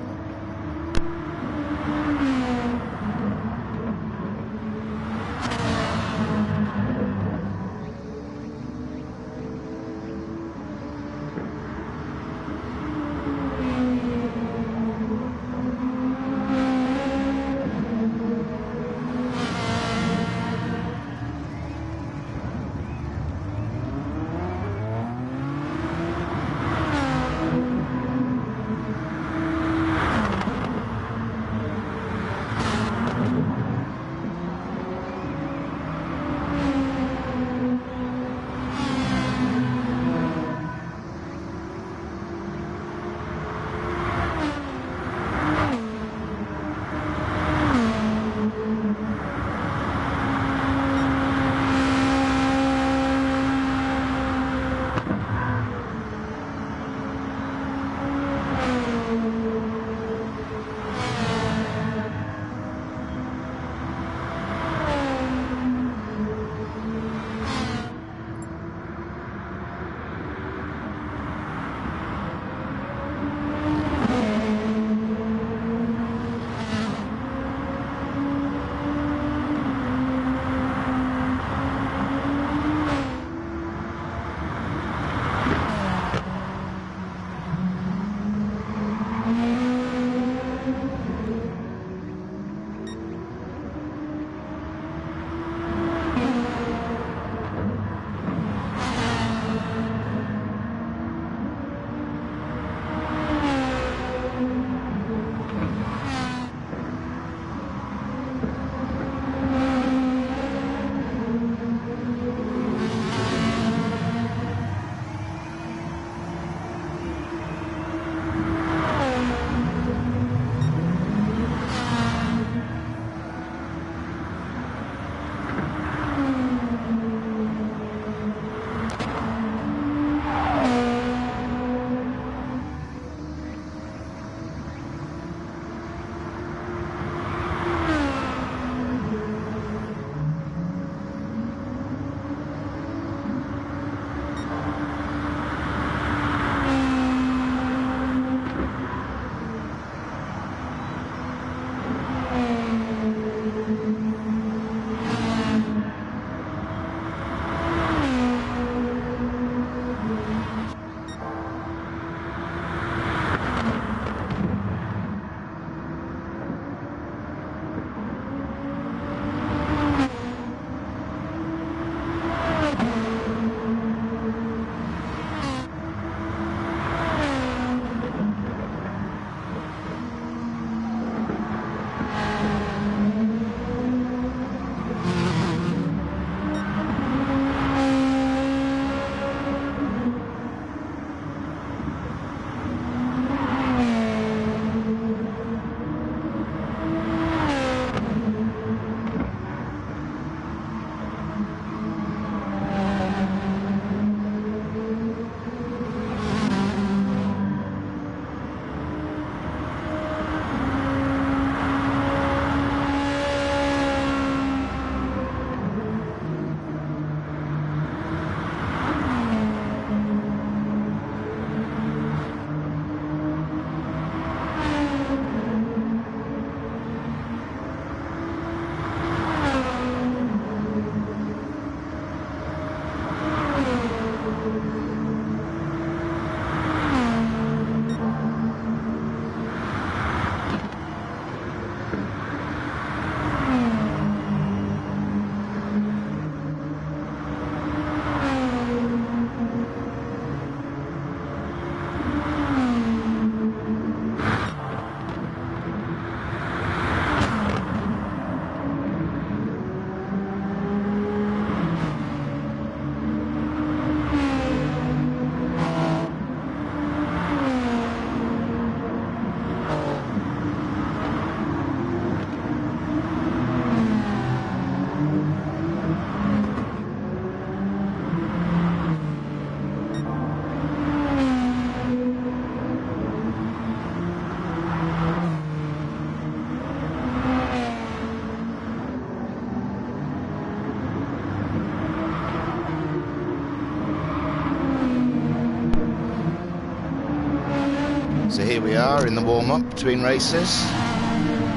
So here we are in the warm-up between races.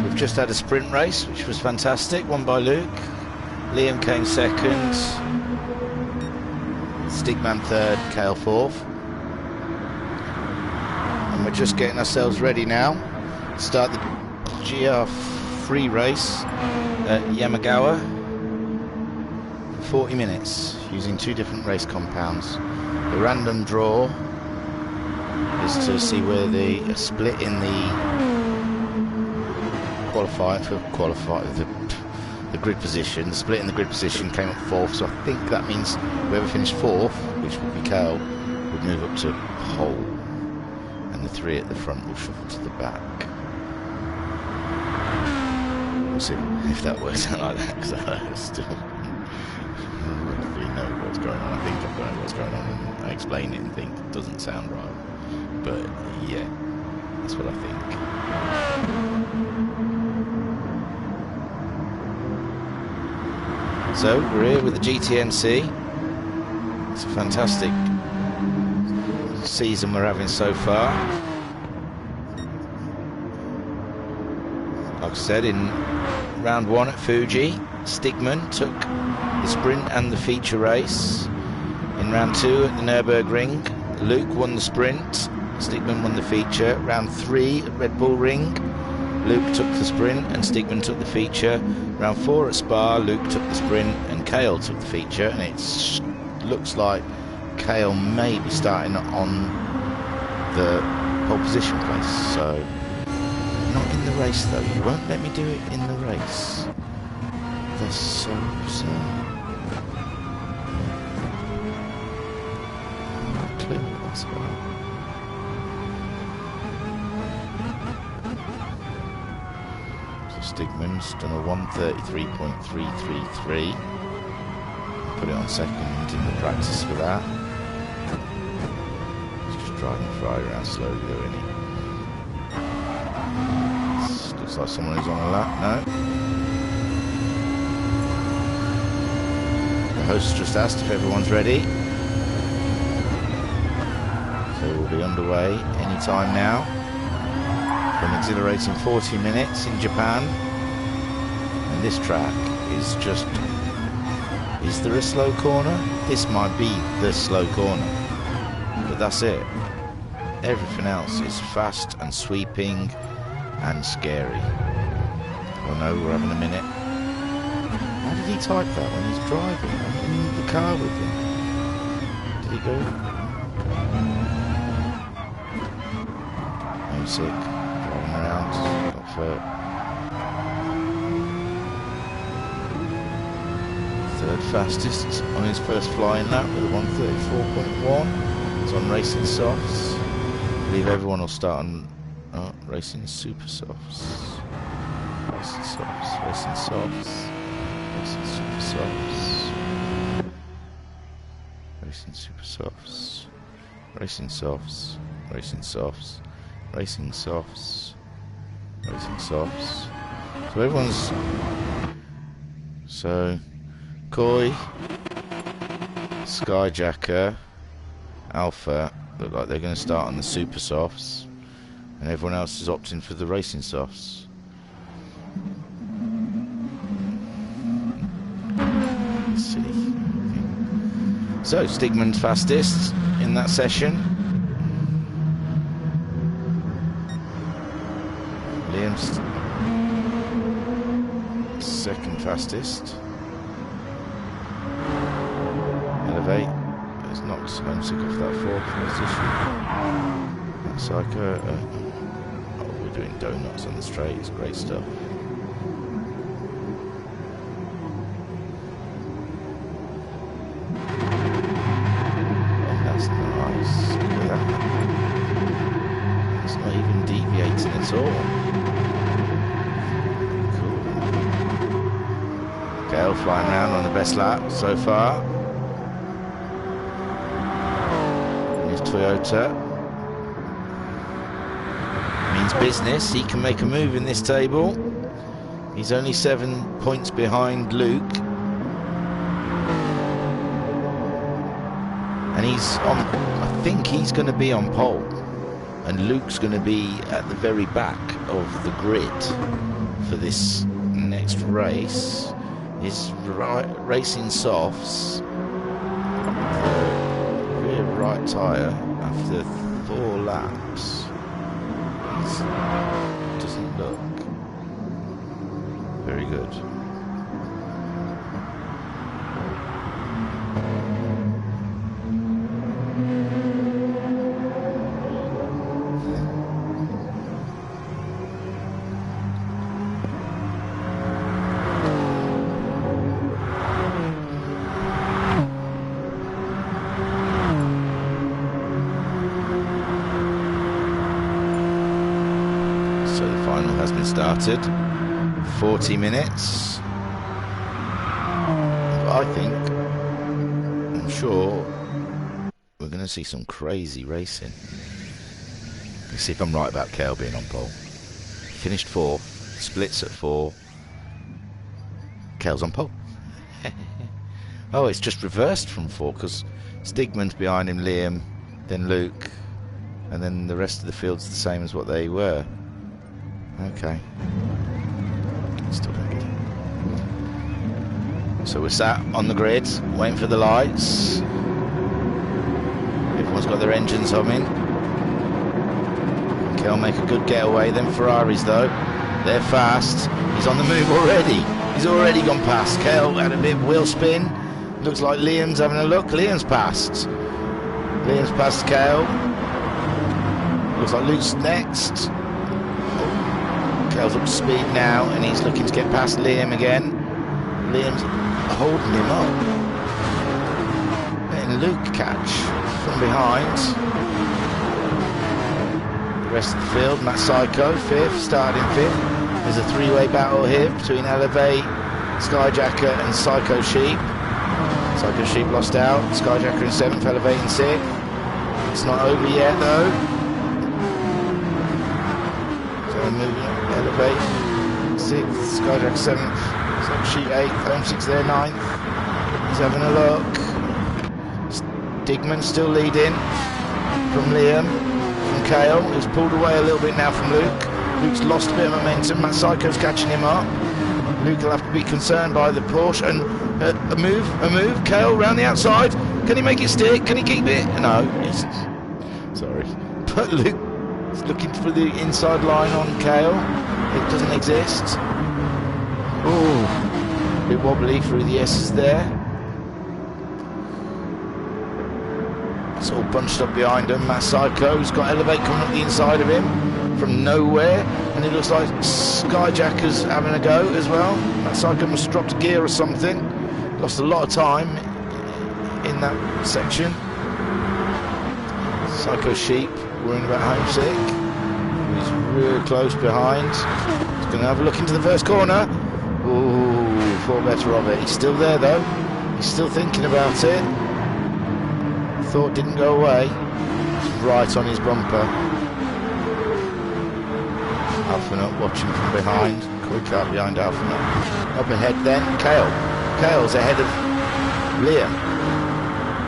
We've just had a sprint race, which was fantastic, won by Luke. Liam came second, Stigman third, Kale fourth. And we're just getting ourselves ready now to start the GR3 race at Yamagawa for 40 minutes using 2 different race compounds. The random draw is to see where the split in the the grid position. The split in the grid position came up 4th, so I think that means whoever finished 4th, which would be Kale, would move up to pole, and the 3 at the front will shuffle to the back. We'll see if that works out like that, because I still don't really know what's going on. I think I know what's going on, and I explain it and think it doesn't sound right. But yeah, that's what I think. So we're here with the GTMC. It's a fantastic season we're having so far. Like I said, in round 1 at Fuji, Stigman took the sprint and the feature race. In round 2 at the Nürburgring, Luke won the sprint, Stigman won the feature. Round 3 at Red Bull Ring, Luke took the sprint and Stigman took the feature. Round 4 at Spa, Luke took the sprint and Kale took the feature. And it looks like Kale may be starting on the pole position place. So, not in the race though. You won't let me do it in the race. That's so bizarre. No clue what's going on. Stigman's done a 1:33.333. Put it on second in the practice for that. He's just driving Ferrari around slowly though, isn't he? Looks like someone who's on a lap. No. The host just asked if everyone's ready. So we'll be underway any time now. An exhilarating 40 minutes in Japan, and this track is just, is there a slow corner? This might be the slow corner, but that's it. Everything else is fast and sweeping and scary. Well no, we're having a minute. How did he type that when he's driving? I'm in the car with him. Did he go? I'm sick. Around, got third fastest on his first flying lap with a 1:34.1. It's on Racing Softs. I believe everyone will start on Racing Super Softs. Racing Softs, Racing Softs, Racing Super Softs, Racing Super Softs, Racing Softs, Racing Softs, Racing Softs, Racing Softs. So everyone's... So, Koi, Skyjacker, Alpha look like they're going to start on the Super Softs, and everyone else is opting for the Racing Softs. Silly thing. So, Stigman's fastest in that session. Liam's second fastest. Elevate has knocked Homesick off that 4th position. That's like oh, we're doing donuts on the straight. It's great stuff. And that's nice. Look at that. It's not even deviating at all. Kale flying around on the best lap so far. And his Toyota means business. He can make a move in this table. He's only 7 points behind Luke. And he's on, I think he's going to be on pole. and Luke's going to be at the very back of the grid for this next race. He's racing softs, the rear right tyre after 4 laps. It doesn't look very good. Started 40 minutes. I think, I'm sure we're going to see some crazy racing. Let's see if I'm right about Kale being on pole. Finished 4th, splits at 4. Kale's on pole. Oh, it's just reversed from 4 because Stigman's behind him, Liam, then Luke, and then the rest of the field's the same as what they were. Okay. Still don't get it. So we're sat on the grid, waiting for the lights. Everyone's got their engines humming. Kale make a good getaway. Then Ferraris though, they're fast. He's on the move already. He's already gone past. Kale had a bit of wheel spin. Looks like Liam's having a look. Liam's passed. Liam's passed Kale. Looks like Luke's next. Kale's up to speed now, and he's looking to get past Liam again. Liam's holding him up. Letting Luke catch from behind. The rest of the field, Matt Psycho, 5th, starting 5th. There's a 3-way battle here between Elevate, Skyjacker and Psycho Sheep. Psycho Sheep lost out. Skyjacker in 7th, Elevate in 6th. It's not over yet though. So moving up. Elevate 6th, Skyjack 7th, Psycho Sheep 8th, Home 6 there 9th. He's having a look. Stigman still leading from Liam, from Kale, who's pulled away a little bit now from Luke. Luke's lost a bit of momentum. Matt Psycho's catching him up. Luke will have to be concerned by the Porsche and a move. Kale round the outside. Can he make it stick? Can he keep it? No. Sorry, but Luke is looking for the inside line on Kale. It doesn't exist. Oh, a bit wobbly through the S's there. It's all bunched up behind him. Matt Psycho's got Elevate coming up the inside of him from nowhere, and it looks like Skyjacker's having a go as well. Matt Psycho must have dropped a gear or something. Lost a lot of time in that section. Psycho Sheep worrying about Homesick. He's real close behind. He's going to have a look into the first corner. Ooh, thought better of it. He's still there though. He's still thinking about it. Thought didn't go away. It's right on his bumper. Alphanut watching from behind. Quick out behind Alphanut. Up ahead then, Kale. Kale's ahead of Liam.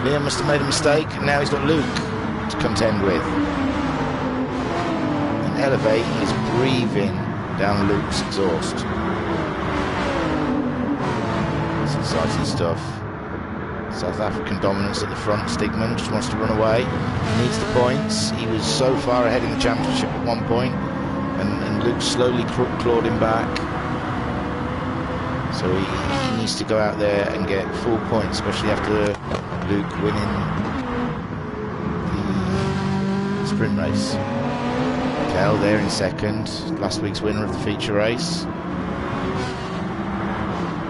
Liam must have made a mistake, and now he's got Luke to contend with. Elevate is breathing down Luke's exhaust. It's exciting stuff. South African dominance at the front. Stigman just wants to run away. He needs the points. He was so far ahead in the championship at one point, and Luke slowly clawed him back. So he needs to go out there and get full points, especially after Luke winning the sprint race. Kale there in 2nd, last week's winner of the feature race.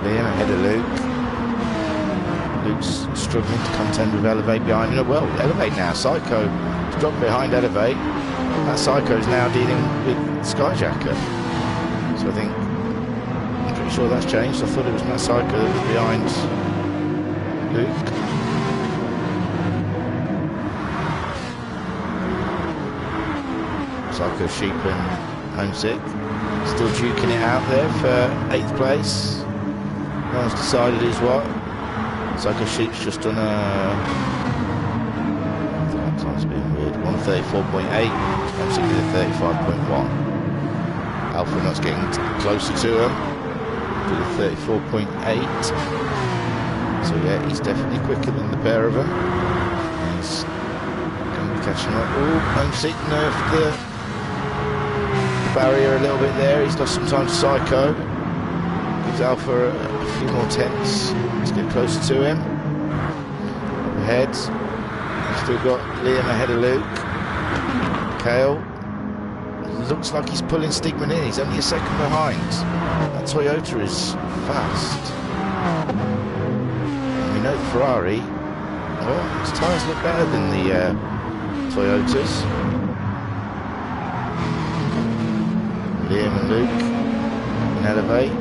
Liam ahead of Luke. Luke's struggling to contend with Elevate behind him. Well, Elevate now. Psycho has dropped behind Elevate. That Psycho's now dealing with Skyjacker. So I think, I'm pretty sure that's changed. I thought it was Matt Psycho that was behind Luke. Psycho Sheep and Homesick still duking it out there for 8th place. No one's decided who's what. Psycho Sheep's just done a... That time's been weird. did 134.8, MC did a 35.1. Alpha Nut's getting closer to him, did a 34.8. So yeah, he's definitely quicker than the pair of them. He's going to be catching up. Oh, Homesick nerfed the barrier a little bit there. He's lost some time to Psycho. Gives Alpha a few more tenths. Let's get closer to him. Up ahead. Still got Liam ahead of Luke. Kale. Looks like he's pulling Stigman in. He's only a second behind. That Toyota is fast. And we know Ferrari, well, his tyres look better than the Toyotas. Liam and Luke can elevate,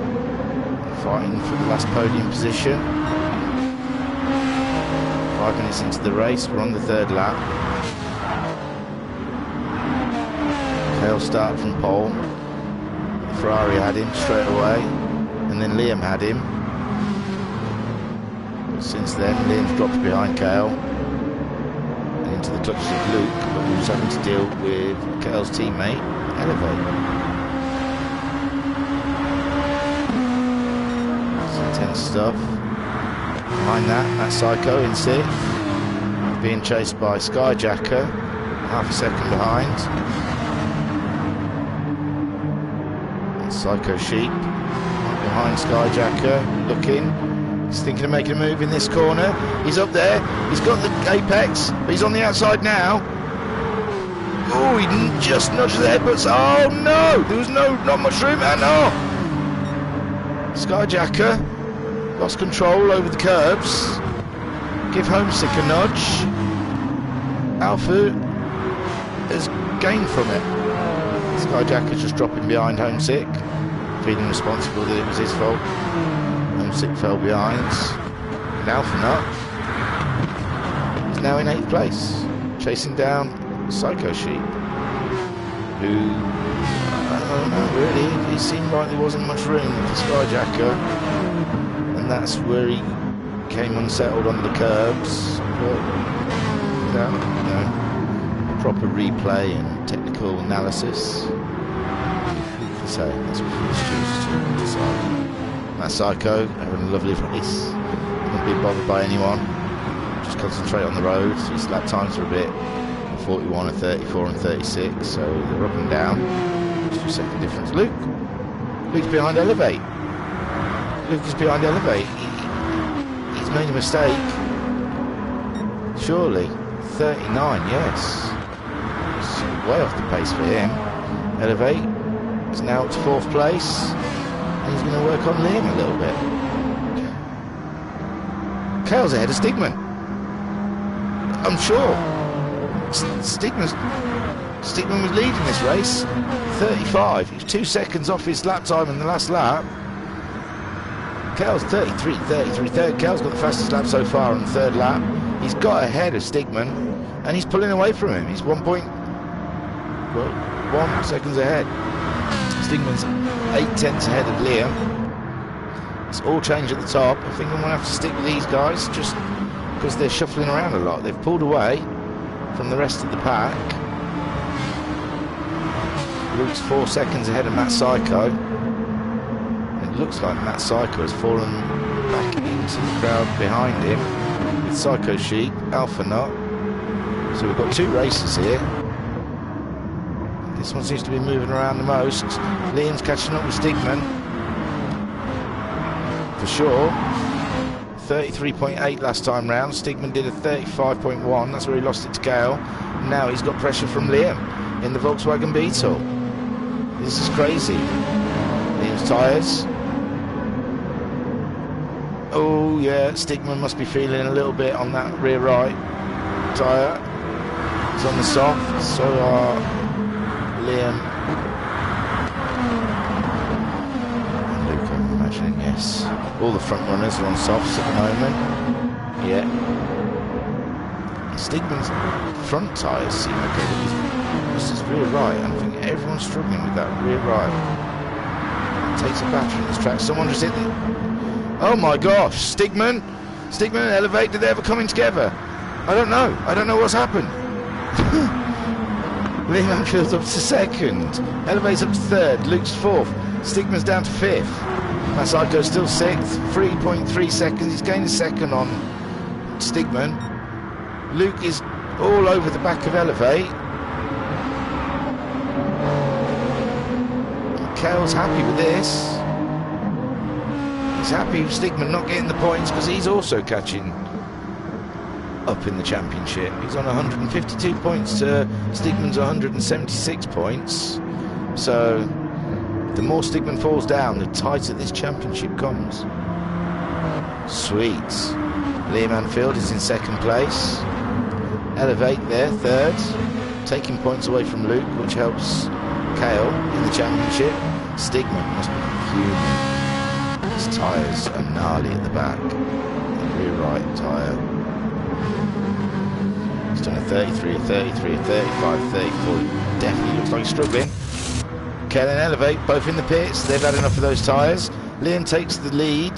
fighting for the last podium position. 5 minutes into the race, we're on the 3rd lap. Kale started from pole. Ferrari had him straight away, and then Liam had him. But since then, Liam's dropped behind Kale and into the clutches of Luke, but we're just having to deal with Kale's teammate, Elevate. Intense stuff. Behind that Psycho in 6th, being chased by Skyjacker, half a second behind. And Psycho Sheep behind Skyjacker, looking. He's thinking of making a move in this corner. He's up there. He's got the apex, but he's on the outside now. Oh, he just nudged the headbutts. Oh no! There was not much room. And oh, Skyjacker lost control over the curbs. Give Homesick a nudge. Alpha has gained from it. Skyjacker's just dropping behind Homesick, feeling responsible that it was his fault. Homesick fell behind. And Alpha Nut is now in 8th place, chasing down Psycho Sheep, who, I don't know really, it seemed like there wasn't much room for Skyjacker. That's where he came unsettled on the curbs, but without, a proper replay and technical analysis, so that's what he's chooses to decide. That Psycho having a lovely race, not being bothered by anyone, just concentrate on the road. His lap times are a bit 41 and 34 and 36, so they're up and down. Just a second difference. Luke's behind Elevate. Luke is behind Elevate. He's made a mistake. Surely. 39, yes. It's way off the pace for him. Elevate is now up to 4th place. And he's going to work on Liam a little bit. Kale's ahead of Stigman. I'm sure. Stigman was leading this race. 35. He was 2 seconds off his lap time in the last lap. Kale's 33. Kale's got the fastest lap so far on the 3rd lap. He's got ahead of Stigman, and he's pulling away from him. He's 1 seconds ahead. Stigman's 8 tenths ahead of Liam. It's all change at the top. I think I'm going to have to stick with these guys just because they're shuffling around a lot. They've pulled away from the rest of the pack. Luke's 4 seconds ahead of Matt Psycho. Looks like Matt Psycho has fallen back into the crowd behind him with Psycho Sheep, Alpha Nut. So we've got 2 races here. This one seems to be moving around the most. Liam's catching up with Stigman. For sure. 33.8 last time round. Stigman did a 35.1. That's where he lost it to Kale. Now he's got pressure from Liam in the Volkswagen Beetle. This is crazy. Liam's tyres. Oh yeah, Stigman must be feeling a little bit on that rear right tyre. He's on the soft, so are Liam and Luke, I'm imagining, yes. All the front runners are on softs at the moment. Yeah. Stigman's front tyres seem okay, but this is rear right. I think everyone's struggling with that rear right. Takes a battery in this track. Someone just hit it. Oh my gosh, Stigman and Elevate, did they ever come in together? I don't know what's happened. Liam Anfield's up to second. Elevate's up to third. Luke's fourth. Stigman's down to fifth. Masayko's still sixth. 3.3 seconds. He's gaining second on Stigman. Luke is all over the back of Elevate. Kale's happy with this. He's happy with Stigman not getting the points because he's also catching up in the championship. He's on 152 points to Stigman's 176 points. So the more Stigman falls down, the tighter this championship comes. Sweet. Liam Anfield is in second place. Elevate there, third. Taking points away from Luke, which helps Kale in the championship. Stigman must be fuming. His tyres are gnarly at the back. The rear right tyre. He's done a 33, a 33, a 35, 34. Definitely looks like he's struggling. Kale and Elevate both in the pits. They've had enough of those tyres. Liam takes the lead.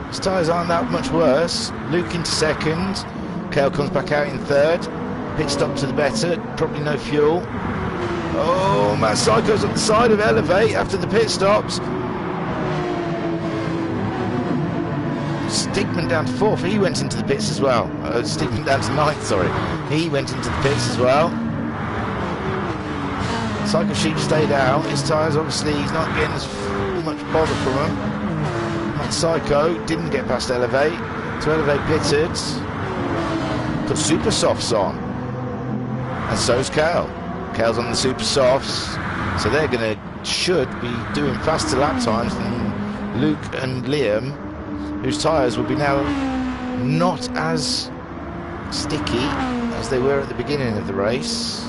His tyres aren't that much worse. Luke into second. Kale comes back out in third. Pit stop to the better. Probably no fuel. Oh, Masayko's up the side of Elevate after the pit stops. Stigman down to fourth. He went into the pits as well. Stigman down to ninth, sorry. He went into the pits as well. Psycho Sheep stayed out. His tyres, obviously, he's not getting as much bother from them. Psycho didn't get past Elevate. So Elevate pitted. Put super softs on. And so's Kale. Kale's on the super softs. So they're should be doing faster lap times than Luke and Liam, whose tyres will be now not as sticky as they were at the beginning of the race.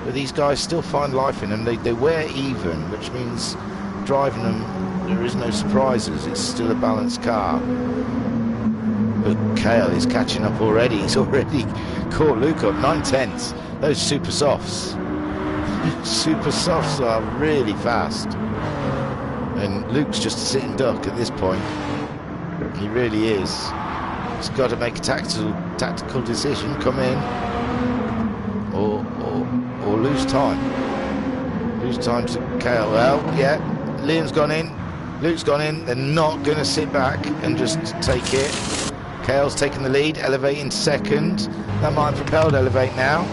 But these guys still find life in them. They wear even, which means driving them, there is no surprises. It's still a balanced car. But Kale is catching up already. He's already caught Luke up 9/10. Those super softs. Super softs are really fast. And Luke's just a sitting duck at this point. He really is. He's got to make a tactical decision, come in, or lose time. Lose time to Kale. Well, yeah, Liam's gone in, Luke's gone in. They're not going to sit back and just take it. Kale's taken the lead, Elevate into second. That might have propelled Elevate now.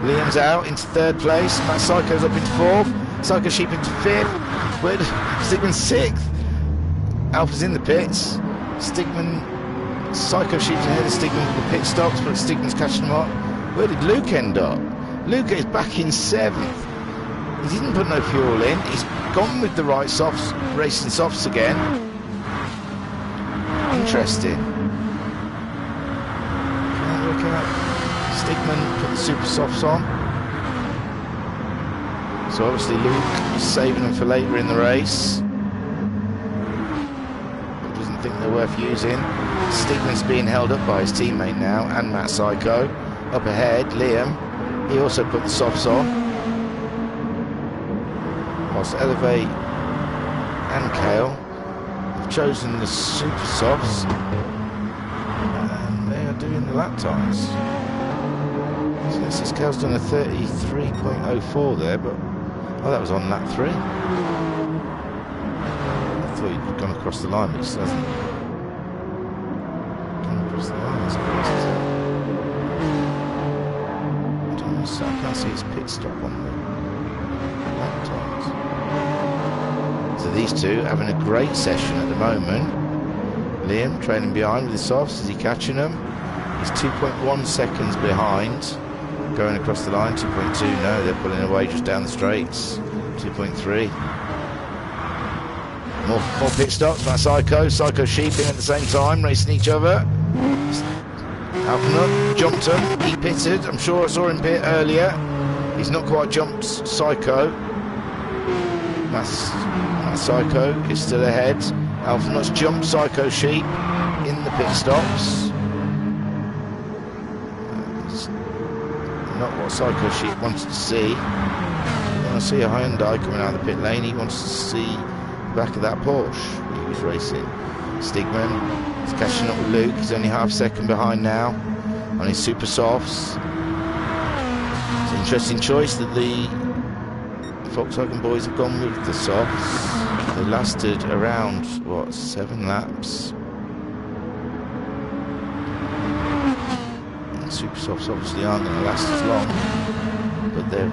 Liam's out into third place. Masayko's up into fourth. Psycho Sheep into fifth. Stigman's sixth. Alpha's in the pits. Psycho Sheep's ahead of Stigman with the pit stops, but Stigman's catching him up. Where did Luke end up? Luke is back in seventh. He didn't put no fuel in. He's gone with the right softs, racing softs again. Interesting. Can't work out. Stigman put the super softs on. So obviously Luke is saving them for later in the race. Doesn't think they're worth using. Stigman's being held up by his teammate now, and Masayko. Up ahead, Liam. He also put the softs on. Whilst Elevate and Kale have chosen the super softs. And they are doing the lap times. So this is Kale's done a 33.04 there, but oh, that was on lap 3. I thought he'd gone across the line, but he still hasn't gone across the line. That's crazy. I can't see his pit stop on the lap times. So these two having a great session at the moment. Liam trailing behind with his softs. Is he catching them? He's 2.1 seconds behind. Going across the line, 2.2. No, they're pulling away just down the straights. 2.3. More pit stops. Psycho Sheep in at the same time, racing each other. Alphanut jumped him. He pitted. I'm sure I saw him pit earlier. He's not quite jumped Psycho. Psycho is still ahead. Alphanut's jumped Psycho Sheep in the pit stops. Not what Psycho Sheep wants to see. You want to see a Hyundai coming out of the pit lane. He wants to see the back of that Porsche he was racing. Stigman is catching up with Luke. He's only half a second behind now. on his super softs. It's an interesting choice that the Volkswagen boys have gone with the softs. They lasted around, what, 7 laps. And super softs obviously aren't going to last as long, but they're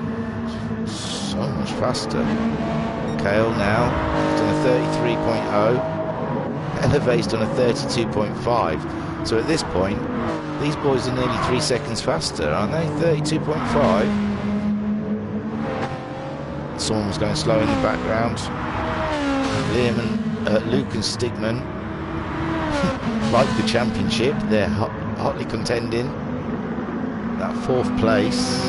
so much faster. Kale now, he's done a 33.0. Elevate's done a 32.5. So at this point, these boys are nearly 3 seconds faster, aren't they? 32.5. Someone was going slow in the background. Liam and Luke and Stigman like the championship. They're hotly contending that 4th place.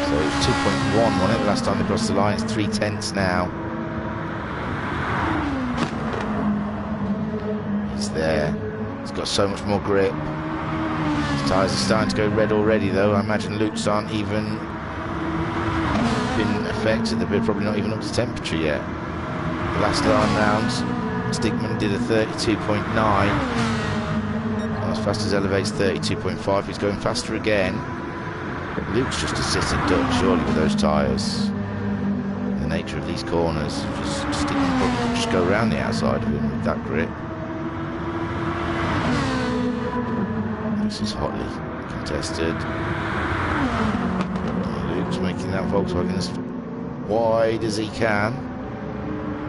So it was 2.1, wasn't it, last time they crossed the line? It's 3/10 now. There, he's got so much more grip. His tyres are starting to go red already, though. I imagine Luke's aren't even been affected. They're probably not even up to temperature yet. The last line rounds, Stigman did a 32.9. As fast as Elevate's 32.5. He's going faster again. Luke's just a sit and duck, surely, with those tyres. The nature of these corners, Stigman probably could just go around the outside of him with that grip. This is hotly contested. Luke's making that Volkswagen as wide as he can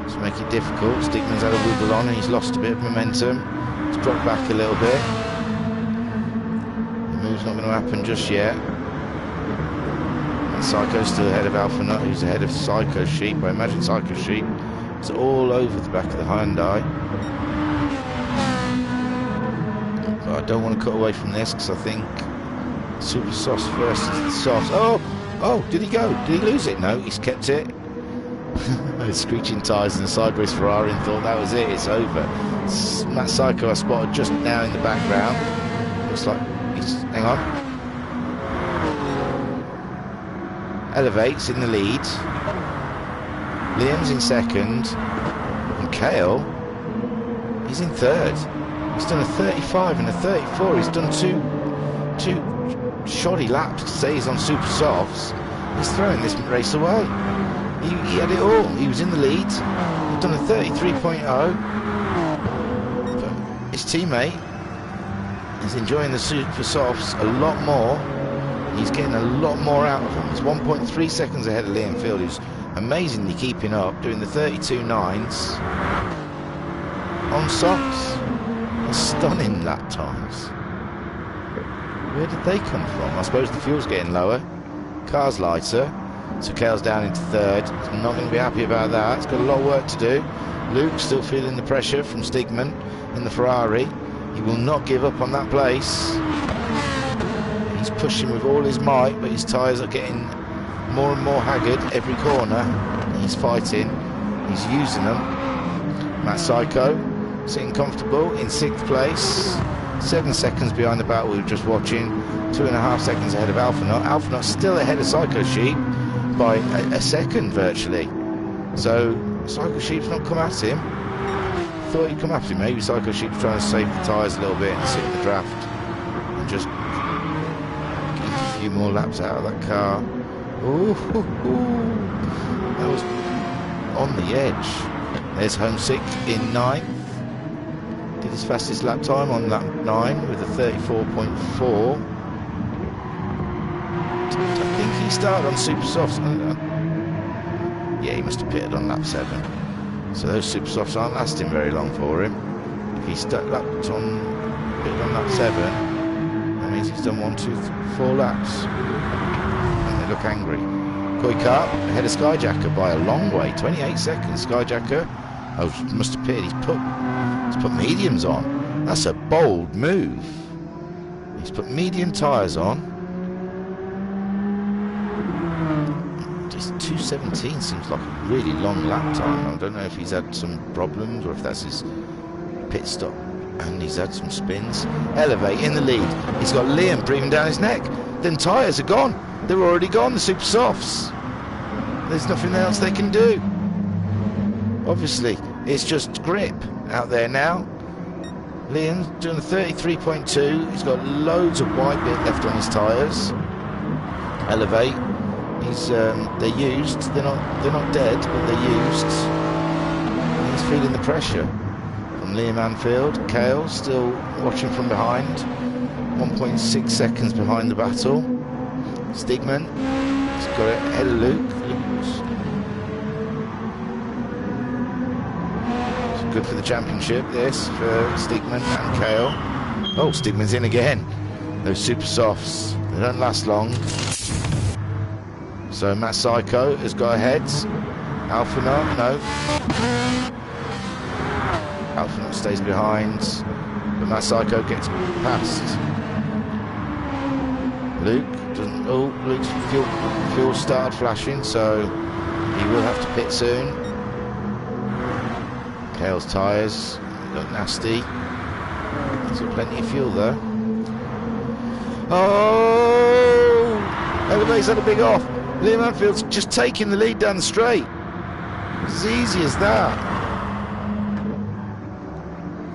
to make it difficult. Stigman's had a wiggle on and he's lost a bit of momentum. He's dropped back a little bit. The move's not going to happen just yet. And Psycho's still ahead of Alpha Nut, who's ahead of Psycho Sheep. I imagine Psycho Sheep is all over the back of the Hyundai. I don't want to cut away from this because I think super softs versus the softs. Oh, did he go? Did he lose it? No, he's kept it. Screeching tyres and a sideways Ferrari and thought that was it, it's over. Matt Psycho I spotted just now in the background. Looks like he's, hang on. Elevate's in the lead. Liam's in second. And Kale, he's in third. He's done a 35 and a 34. He's done two shoddy laps to say he's on super softs. He's throwing this race away. He had it all. He was in the lead. He'd done a 33.0. But his teammate is enjoying the super softs a lot more. He's getting a lot more out of them. He's 1.3 seconds ahead of Liam Field, who's amazingly keeping up, doing the 32.9s on softs. Stunning lap times. Where did they come from? I suppose the fuel's getting lower. Car's lighter. So Kale's down into third. I'm not going to be happy about that. It's got a lot of work to do. Luke's still feeling the pressure from Stigman in the Ferrari. He will not give up on that place. He's pushing with all his might, but his tyres are getting more and more haggard every corner. He's fighting. He's using them. Matt Psycho sitting comfortable in 6th place, 7 seconds behind the battle we were just watching, 2.5 seconds ahead of Alpha Nut. Alpha Nut still ahead of Psycho Sheep by a second virtually. So Psycho Sheep's not come at him. Thought he'd come at him. Maybe Psycho Sheep's trying to save the tyres a little bit and sit in the draft and just get a few more laps out of that car. Ooh, that was on the edge. There's Homesick in 9th. Did his fastest lap time on lap 9 with a 34.4. I think he started on super softs. Yeah, he must have pitted on lap 7. So those super softs aren't lasting very long for him. If he pitted on lap 7, that means he's done 1, 2, 4 laps. And they look angry. Koika ahead of Skyjacker by a long way, 28 seconds. Skyjacker, oh, must have pitted. He's put mediums on. That's a bold move. He's put medium tyres on. Just 2:17 seems like a really long lap time. I don't know if he's had some problems or if that's his pit stop and he's had some spins. Elevate in the lead. He's got Liam breathing down his neck. Then tyres are gone. They're already gone, the super softs. there's nothing else they can do. Obviously, it's just grip out there now. Liam's doing a 33.2. He's got loads of white bit left on his tyres. Elevate. They're used. They're not dead, but they're used. And he's feeling the pressure from Liam Anfield. Kale still watching from behind. 1.6 seconds behind the battle. Stigman. He's got it ahead of Luke. Good for the championship, this, for Stigman and Kale. Oh, Stigman's in again. Those super softs, they don't last long. So Matt Psycho has got ahead. Alphanaut, no. Alphanaut stays behind, but Matt Psycho gets past. Luke doesn't. Oh, Luke's fuel started flashing, so he will have to pit soon. Kale's tyres look nasty. Still plenty of fuel though. Oh! Elevate's had a big off. Liam Anfield's just taking the lead down the straight. It's as easy as that.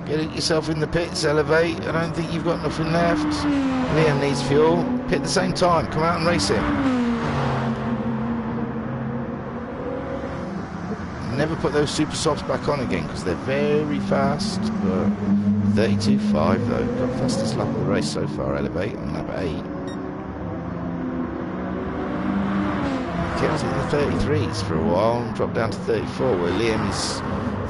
Get yourself in the pits, Elevate. I don't think you've got nothing left. Liam needs fuel. Pit at the same time. Come out and race him. Never put those super softs back on again because they're very fast. But 32.5 though, got fastest lap of the race so far. Elevate on lap 8. Kept it in the 33s for a while and dropped down to 34, where Liam is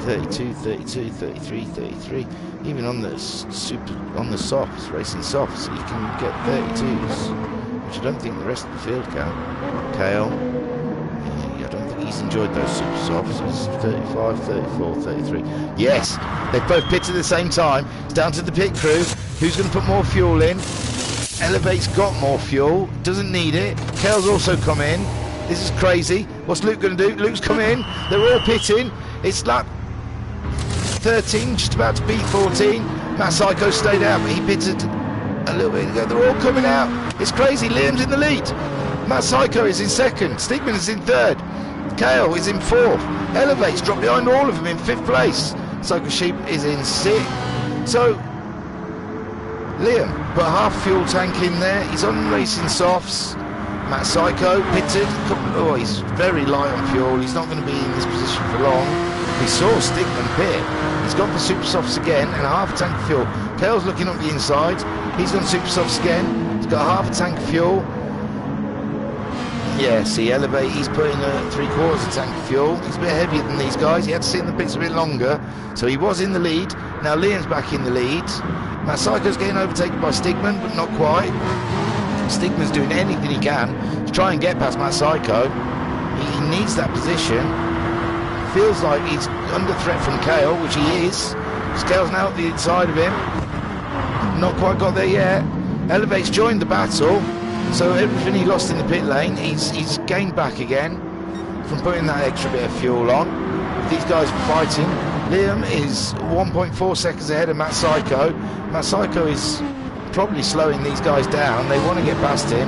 32, 32, 33, 33. Even on the softs, racing softs, you can get 32s, which I don't think the rest of the field can. Kale. He's enjoyed those super softs. It's 35, 34, 33. Yes, they've both pitted at the same time. It's down to the pit crew. Who's going to put more fuel in? Elevate's got more fuel. Doesn't need it. Kale's also come in. This is crazy. What's Luke going to do? Luke's come in. They're all pitting. It's lap 13, just about to beat 14. Matt Psycho stayed out, but he pitted a little bit ago. They're all coming out. It's crazy. Liam's in the lead. Matt Psycho is in second. Stigman is in third. Kale is in fourth. Elevate's dropped behind all of them in fifth place. Psycho Sheep is in sixth. So Liam put half fuel tank in there. He's on racing softs. Matt Psycho pitted. Oh, he's very light on fuel. He's not going to be in this position for long. We saw Stigman pit. He's gone for super softs again and a half a tank of fuel. Kale's looking up the inside. He's done super softs again. He's got half a tank of fuel. Yeah, see, Elevate, he's putting 3/4 tank of fuel. He's a bit heavier than these guys. He had to sit in the pits a bit longer. So he was in the lead. Now Liam's back in the lead. Matt Psycho's getting overtaken by Stigman, but not quite. Stigman's doing anything he can to try and get past Matt Psycho. He needs that position. Feels like he's under threat from Kale, which he is. Kale's now at the inside of him. Not quite got there yet. Elevate's joined the battle. So everything he lost in the pit lane, he's gained back again from putting that extra bit of fuel on. These guys are fighting. Liam is 1.4 seconds ahead of Matt Psycho. Matt Psycho is probably slowing these guys down. They want to get past him.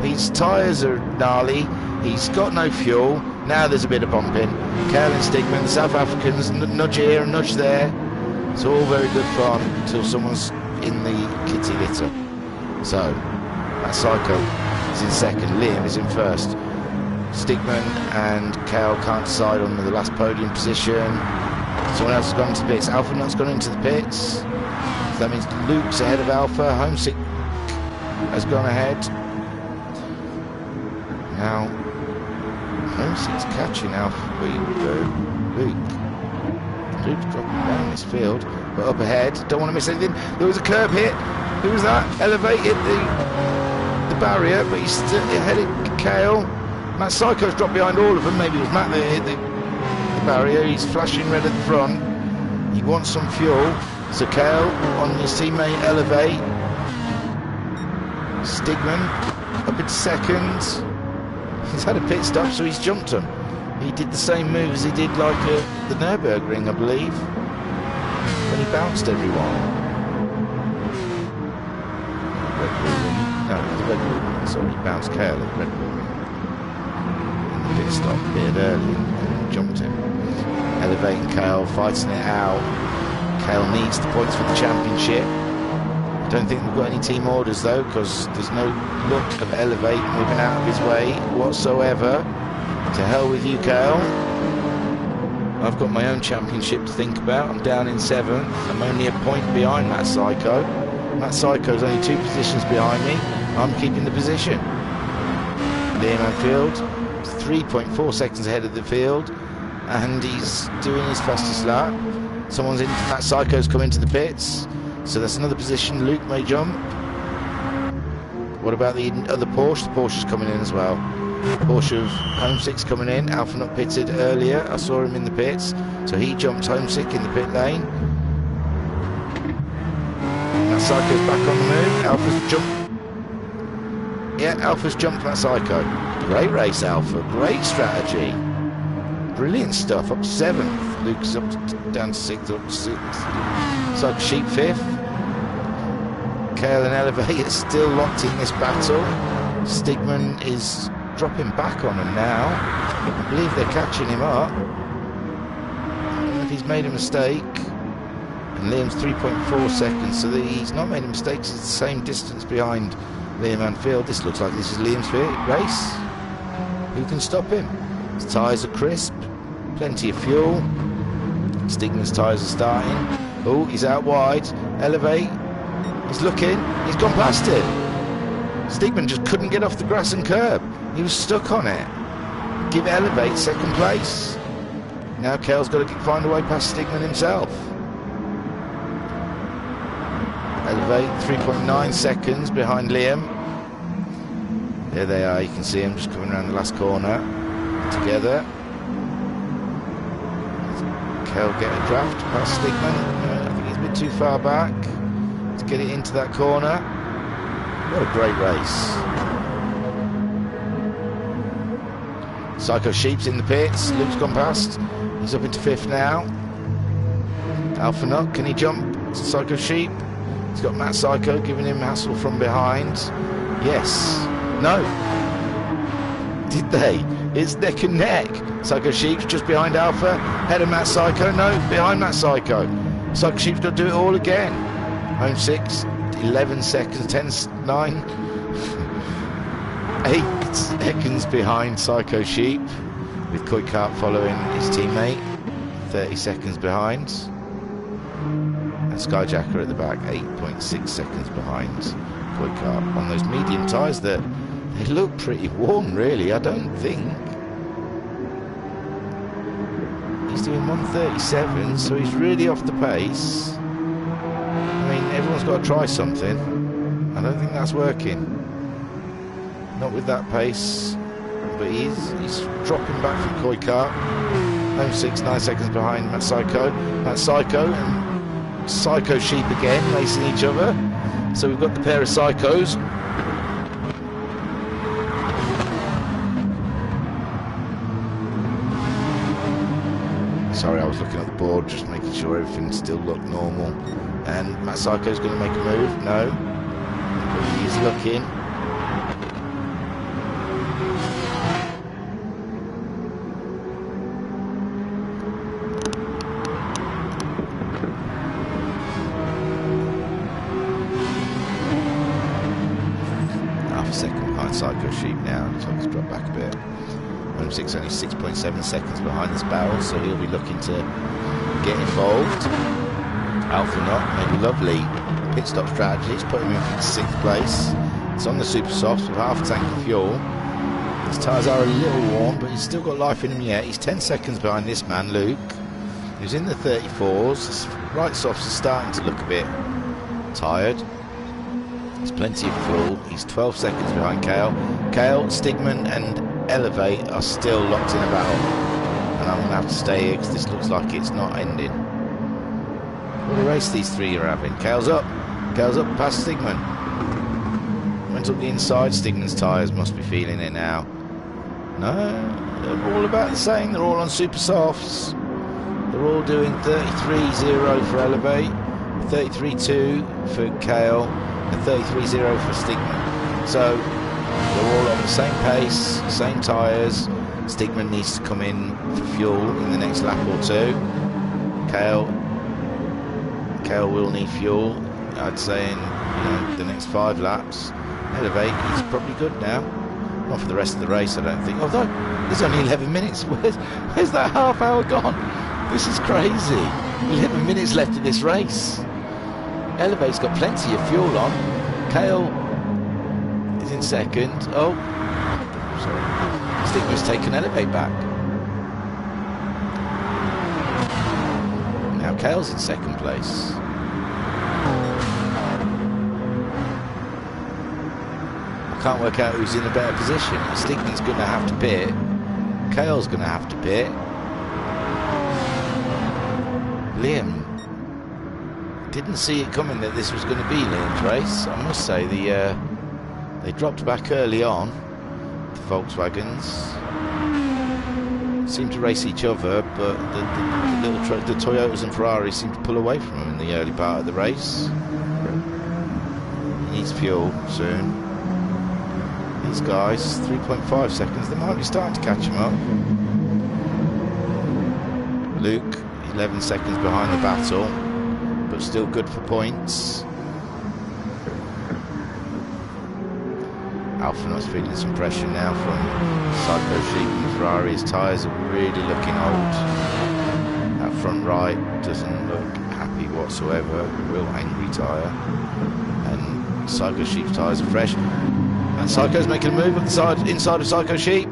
His tyres are gnarly. He's got no fuel. Now there's a bit of bumping. Kale and Stigman, the South Africans, nudge here and nudge there. It's all very good fun until someone's in the kitty litter. So Matt Psycho is in second, Liam is in first. Stigman and Kale can't decide on the last podium position. Someone else has gone into the pits. Alphanaut's gone into the pits. So that means Luke's ahead of Alpha. Homesick has gone ahead. Now, Homesick's catching Alpha. Luke's dropping down this field, but up ahead. Don't want to miss anything. There was a curb hit. Who was that? Elevated the barrier, but he's still ahead of Kale. Matt Psycho's dropped behind all of them. Maybe it was Matt that hit the barrier. He's flashing red at the front. He wants some fuel. So Kale on his teammate Elevate. Stigman up in second. He's had a pit stop, so he's jumped him. He did the same move as he did like the Nürburgring, I believe, when he bounced everyone. Red Bull Ring. No, it was Red Bull Ring. Sorry, he bounced Kale at Red Bull Ring in pit stop a bit early and jumped him. Elevate and Kale fighting it out. Kale needs the points for the championship. I don't think we've got any team orders though, because there's no look of Elevate moving out of his way whatsoever. To hell with you, Kale. I've got my own championship to think about. I'm down in 7th. I'm only a point behind Matt Psycho. Matt Psycho's only 2 positions behind me. I'm keeping the position. Liam Anfield, 3.4 seconds ahead of the field, and he's doing his fastest lap. Someone's in. Matt Psycho's come into the pits, so that's another position. Luke may jump. What about the other Porsche? The Porsche's coming in as well. Porsche of Home 6 coming in. Alpha not pitted earlier. I saw him in the pits, so he jumped Home 6 in the pit lane. Matt Psycho's back on the move. Alpha's jumped. Yeah, Alpha's jumped Matt Psycho. Great race, Alpha. Great strategy. Brilliant stuff. Up to 7th. Luke's up down to 6th. Up to 6th. Psycho Sheep 5th. Kale and Elevate are still locked in this battle. Stigman is dropping back on him now. I believe they're catching him up. I don't know if he's made a mistake. And Liam's 3.4 seconds, so he's not made a mistake. It's the same distance behind Liam Anfield. This looks like this is Liam's race. Who can stop him? His tyres are crisp, plenty of fuel. Stigman's tyres are starting. Oh, he's out wide. Elevate. He's looking. He's gone past it. Stigman just couldn't get off the grass and curb. He was stuck on it. Give Elevate 2nd place. Now Kale's got to find a way past Stigman himself. Elevate 3.9 seconds behind Liam. There they are. You can see him just coming around the last corner together. Kale get a draft past Stigman. I think he's a bit too far back to get it into that corner. What a great race. Psycho Sheep's in the pits. Luke's gone past. He's up into 5th now. Alpha Nut, can he jump Psycho Sheep? He's got Matt Psycho giving him hassle from behind. Yes. No. Did they? It's neck and neck. Psycho Sheep's just behind Alpha. Head of Matt Psycho. No, behind Matt Psycho. Psycho Sheep's got to do it all again. Home 6. 11 seconds, 10, 9, 8 seconds behind Psycho Sheep, with Kuykart following his teammate, 30 seconds behind. And Skyjacker at the back, 8.6 seconds behind Kuykart on those medium tyres that they look pretty warm, really. I don't think. He's doing 1:37, so he's really off the pace. I mean, everyone's got to try something. I don't think that's working. Not with that pace. But he's dropping back from Kuykart. Home 6, 9 seconds behind Matt Psycho. Matt Psycho and Psycho Sheep again, racing each other. So we've got the pair of Psychos. Sorry, I was looking at the board, just making sure everything still looked normal. And Matt Psycho's going to make a move. No. He's looking. Half a second behind Psycho Sheep now. Looks like he's dropped back a bit. Home 6 only 6.7 seconds behind this barrel, so he'll be looking to get involved. Alpha Knot made a lovely pit stop strategy. It's put him in 6th place. It's on the super softs with half a tank of fuel. His tyres are a little warm, but he's still got life in him yet. He's 10 seconds behind this man, Luke, who's in the 34s. His right softs are starting to look a bit tired. There's plenty of fuel. He's 12 seconds behind Kale. Kale, Stigman and Elevate are still locked in a battle. And I'm going to have to stay here because this looks like it's not ending. What a race these three are having. Kale's up past Stigman. Went up the inside. Stigman's tyres must be feeling it now. No, they're all about the same. They're all on super softs. They're all doing 33.0 for Elevate, 33.2 for Kale, and 33.0 for Stigman. So they're all on the same pace, same tyres, Stigman needs to come in for fuel in the next lap or two. Kale will need fuel, I'd say, in the next 5 laps. Elevate, he's probably good now. Not for the rest of the race, I don't think. Although, there's only 11 minutes. Where's that half hour gone? This is crazy. 11 minutes left of this race. Elevate's got plenty of fuel on. Kale is in second. Oh, sorry. Stigma's taken Elevate back. Now Kale's in second place. I can't work out who's in a better position. Stigman's going to have to pit. Kale's going to have to pit. Liam didn't see it coming that this was going to be Liam's race. I must say they dropped back early on. The Volkswagens seem to race each other, but the Toyotas and Ferraris seem to pull away from them in the early part of the race. He needs fuel soon. These guys, 3.5 seconds, they might be starting to catch him up. Luke, 11 seconds behind the battle, but still good for points. Alphanot's feeling some pressure now from Psycho Sheep and Ferrari. His tyres are really looking old. That front right doesn't look happy whatsoever. Real angry tyre. And Psycho Sheep's tyres are fresh. And Psycho's making a move up the side, inside of Psycho Sheep.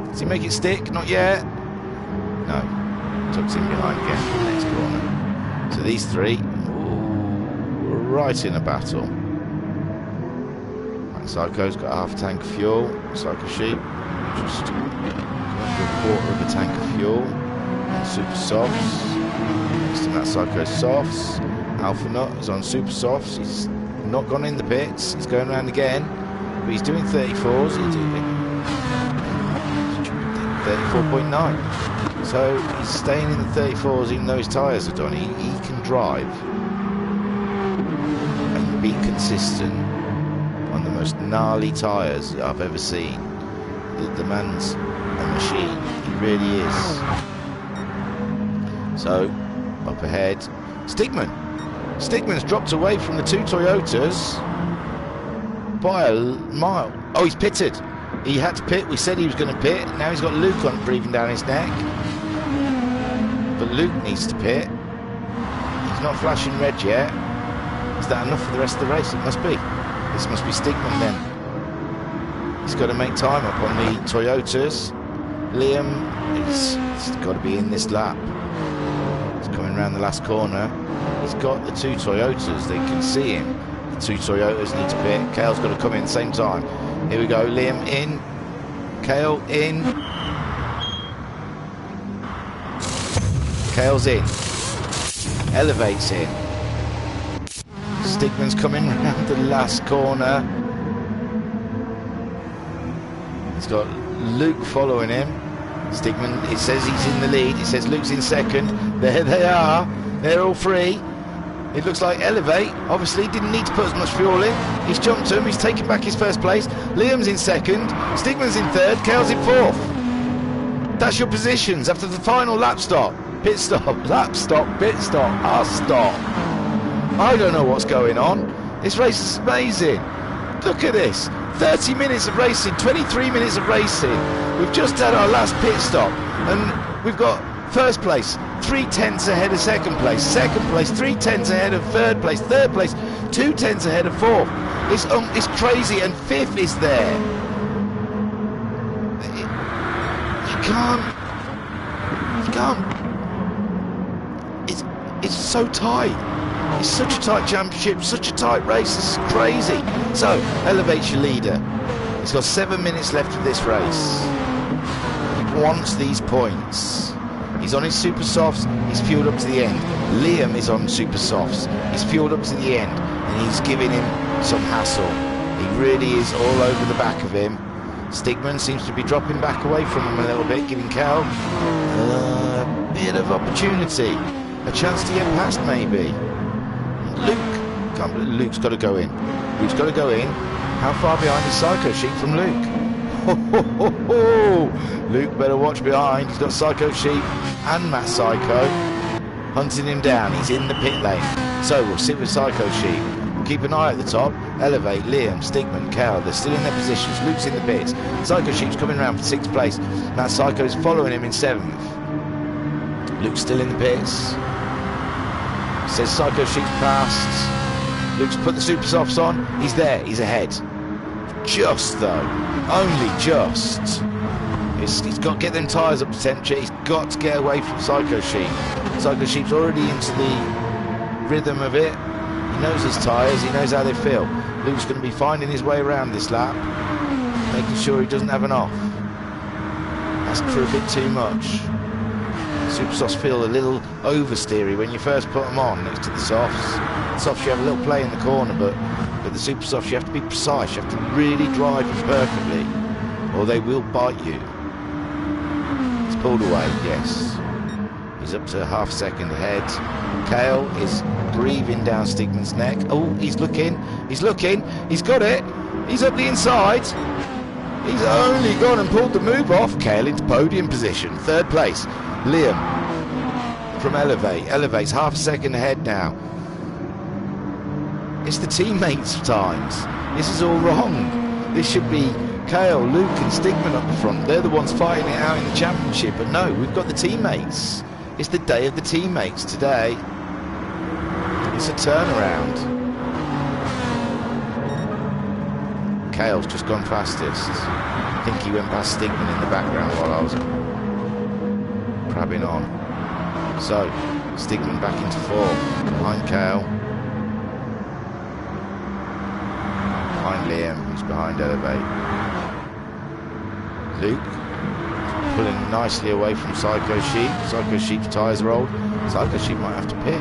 Does he make it stick? Not yet. No. Tucks in behind again for the next corner. So these three, right in a battle. And Psycho's got half a tank of fuel. Psycho Sheep just going for a quarter of a tank of fuel. And Super Softs. Next to that, Psycho's Softs. Alphanot is on Super Softs. He's not gone in the pits. He's going around again. But he's doing 34s. He's doing 34.9. So he's staying in the 34s even though his tyres are done. He can drive and be consistent on the most gnarly tyres that I've ever seen. The man's a machine. He really is. So, up ahead, Stigman. Stigman's dropped away from the two Toyotas by a mile. Oh, he's pitted. He had to pit. We said he was going to pit. Now he's got Luke on breathing down his neck. But Luke needs to pit. He's not flashing red yet. Is that enough for the rest of the race? It must be. This must be Stigman then. He's got to make time up on the Toyotas. Liam, he's got to be in this lap. He's coming around the last corner. He's got the two Toyotas. They can see him. The two Toyotas need to pit. Kale's got to come in at the same time. Here we go. Liam in. Kale in. Kale's in. Elevate's in. Stigman's coming around the last corner. He's got Luke following him. Stigman, it says he's in the lead. It says Luke's in second. There they are. They're all three. It looks like Elevate, obviously, didn't need to put as much fuel in. He's jumped to him. He's taken back his first place. Liam's in second. Stigman's in third. Kale's in fourth. That's your positions after the final lap stop. Pit stop, lap stop, pit stop, stop. I don't know what's going on. This race is amazing. Look at this. 30 minutes of racing, 23 minutes of racing. We've just had our last pit stop. And we've got first place, 3/10 ahead of second place. Second place, 3/10 ahead of third place. Third place, 2/10 ahead of fourth. It's crazy. And fifth is there. You can't. It's so tight. It's such a tight championship, such a tight race. It's crazy. So, Elevate's your leader. He's got 7 minutes left of this race. He wants these points. He's on his Super Softs. He's fueled up to the end. Liam is on Super Softs. He's fueled up to the end, and he's giving him some hassle. He really is all over the back of him. Stigman seems to be dropping back away from him a little bit, giving Cal a bit of opportunity. A chance to get past, maybe. Luke's got to go in. Luke's got to go in. How far behind is Psycho Sheep from Luke? Luke better watch behind. He's got Psycho Sheep and Matt Psycho hunting him down. He's in the pit lane. So we'll sit with Psycho Sheep. We'll keep an eye at the top. Elevate, Liam, Stigman, Cal. They're still in their positions. Luke's in the pits. Psycho Sheep's coming around for 6th place. Matt Psycho's following him in 7th. Luke's still in the pits. Says Psycho Sheep's passed. Luke's put the super softs on. He's there. He's ahead. Just though. Only just. He's got to get them tyres up to temperature. He's got to get away from Psycho Sheep. Psycho Sheep's already into the rhythm of it. He knows his tyres. He knows how they feel. Luke's going to be finding his way around this lap, making sure he doesn't have an off. That's for a bit too much. Super softs feel a little oversteery when you first put them on next to the softs. The softs you have a little play in the corner, but the super softs you have to be precise. You have to really drive them perfectly, or they will bite you. He's pulled away, yes. He's up to half a second ahead. Kale is breathing down Stigman's neck. Oh, he's looking. He's looking. He's got it. He's up the inside. He's only gone and pulled the move off. Kale into podium position. 3rd place. Liam from Elevate. Elevate's half a second ahead now. It's the teammates' times. This is all wrong. This should be Kale, Luke and Stigman up the front. They're the ones fighting it out in the championship. But no, we've got the teammates. It's the day of the teammates today. It's a turnaround. Kale's just gone fastest. I think he went past Stigman in the background while I was crabbing on. So, Stigman back into 4th. Behind Kale. Behind Liam, who's behind Elevate. Luke pulling nicely away from Psycho Sheep. Psycho Sheep's tyres are old. Psycho Sheep might have to pit.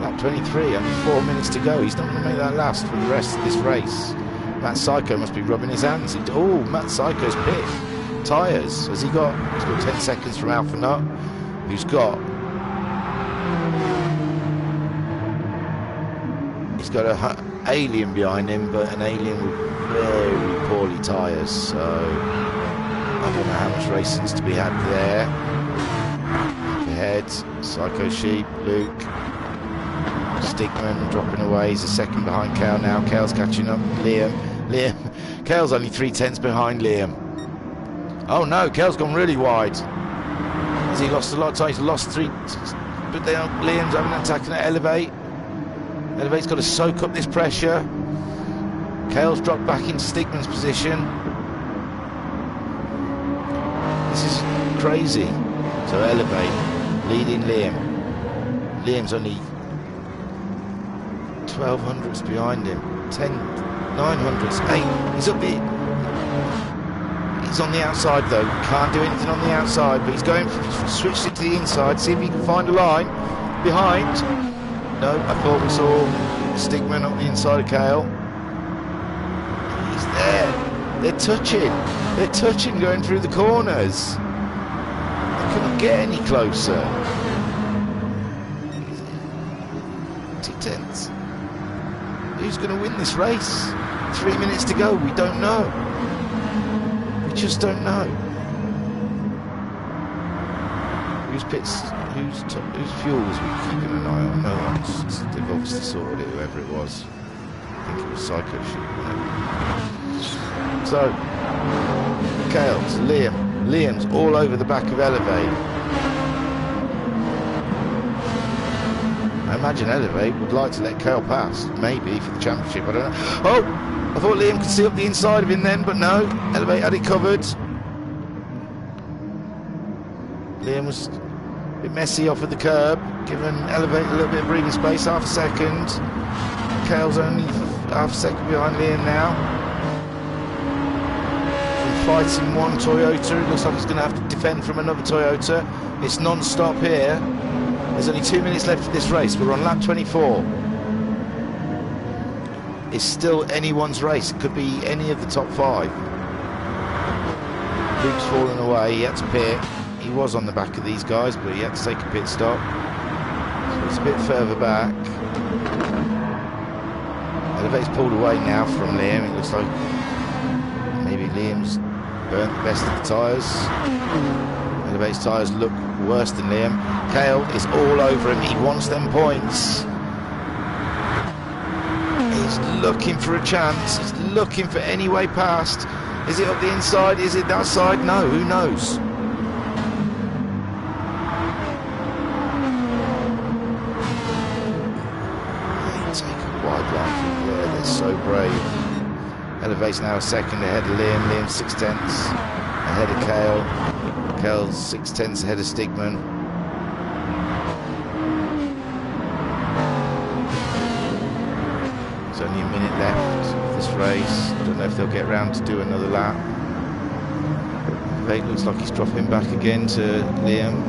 Lap 23, only 4 minutes to go. He's not going to make that last for the rest of this race. Matt Psycho must be rubbing his hands. Oh, Matt Psycho's pit. Tyres. Has he got? He's got 10 seconds from Alpha Nut, who's got. He's got an alien behind him, but an alien with very poorly tyres. So I don't know how much racing's to be had there. Ahead, Psycho Sheep, Luke, Stigman dropping away. He's a second behind Kale now. Kale's catching up. Liam. Kale's only 3/10 behind Liam. Oh no, Kale's gone really wide. Has he lost a lot of time? He's lost 3. But Liam's having an attack and Elevate. Elevate's got to soak up this pressure. Kale's dropped back into Stigman's position. This is crazy. So Elevate leading Liam. Liam's only 1200s behind him. 900s. 8. He's up there. He's on the outside though. Can't do anything on the outside, but he's going switched it to the inside. See if he can find a line behind. No, I thought we saw Stigman on the inside of Kale. He's there. They're touching going through the corners. They couldn't get any closer. 2/10. Who's going to win this race? 3 minutes to go. We don't know. We just don't know. Whose pits? Whose fuels we keeping an eye on? No one's. They've obviously sorted it. Whoever it was. I think it was Psycho Sheep. So, Kale's, Liam's all over the back of Elevate. I imagine Elevate would like to let Kale pass, maybe for the championship, I don't know. Oh, I thought Liam could see up the inside of him then, but no, Elevate had it covered. Liam was a bit messy off of the curb, giving Elevate a little bit of breathing space, half a second. Kale's only half a second behind Liam now. Fighting one Toyota, it looks like he's going to have to defend from another Toyota. It's non-stop here. There's only 2 minutes left of this race. We're on lap 24. It's still anyone's race. It could be any of the top 5. Luke's fallen away. He had to pit. He was on the back of these guys, but he had to take a pit stop. So it's a bit further back. Elevate's pulled away now from Liam. It looks like maybe Liam's burnt the best of the tyres. Elevate's tyres look worse than Liam. Kale is all over him. He wants them points. He's looking for a chance. He's looking for any way past. Is it up the inside? Is it that side? No, who knows? They take a wide line from there. They're so brave. Elevate's now a second ahead of Liam. Liam's 6/10 ahead of Kale. Kale's 6/10 ahead of Stigman. There's only a minute left of this race. I don't know if they'll get round to do another lap. Elevate looks like he's dropping back again to Liam,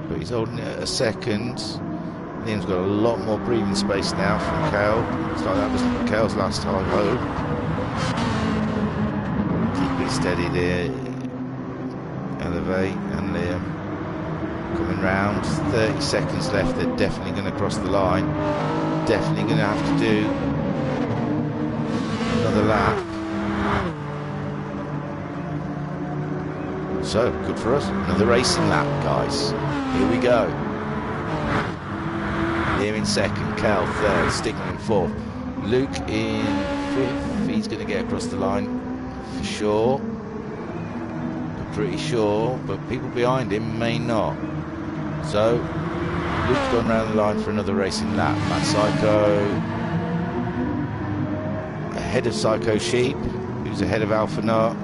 but he's holding it at a second. Liam's got a lot more breathing space now from Kale. Looks like that was Kale's last high hope. Keep it steady there. Elevate and Liam coming round. 30 seconds left. They're definitely going to cross the line. Definitely going to have to do another lap. So, good for us. Another racing lap, guys. Here we go. Liam in second, Cal third, Stigman in fourth, Luke in fifth. He's going to get across the line for sure. We're pretty sure, but people behind him may not. So, Luke's gone round the line for another racing lap. Matt Psycho ahead of Psycho Sheep, who's ahead of Alpha Nut.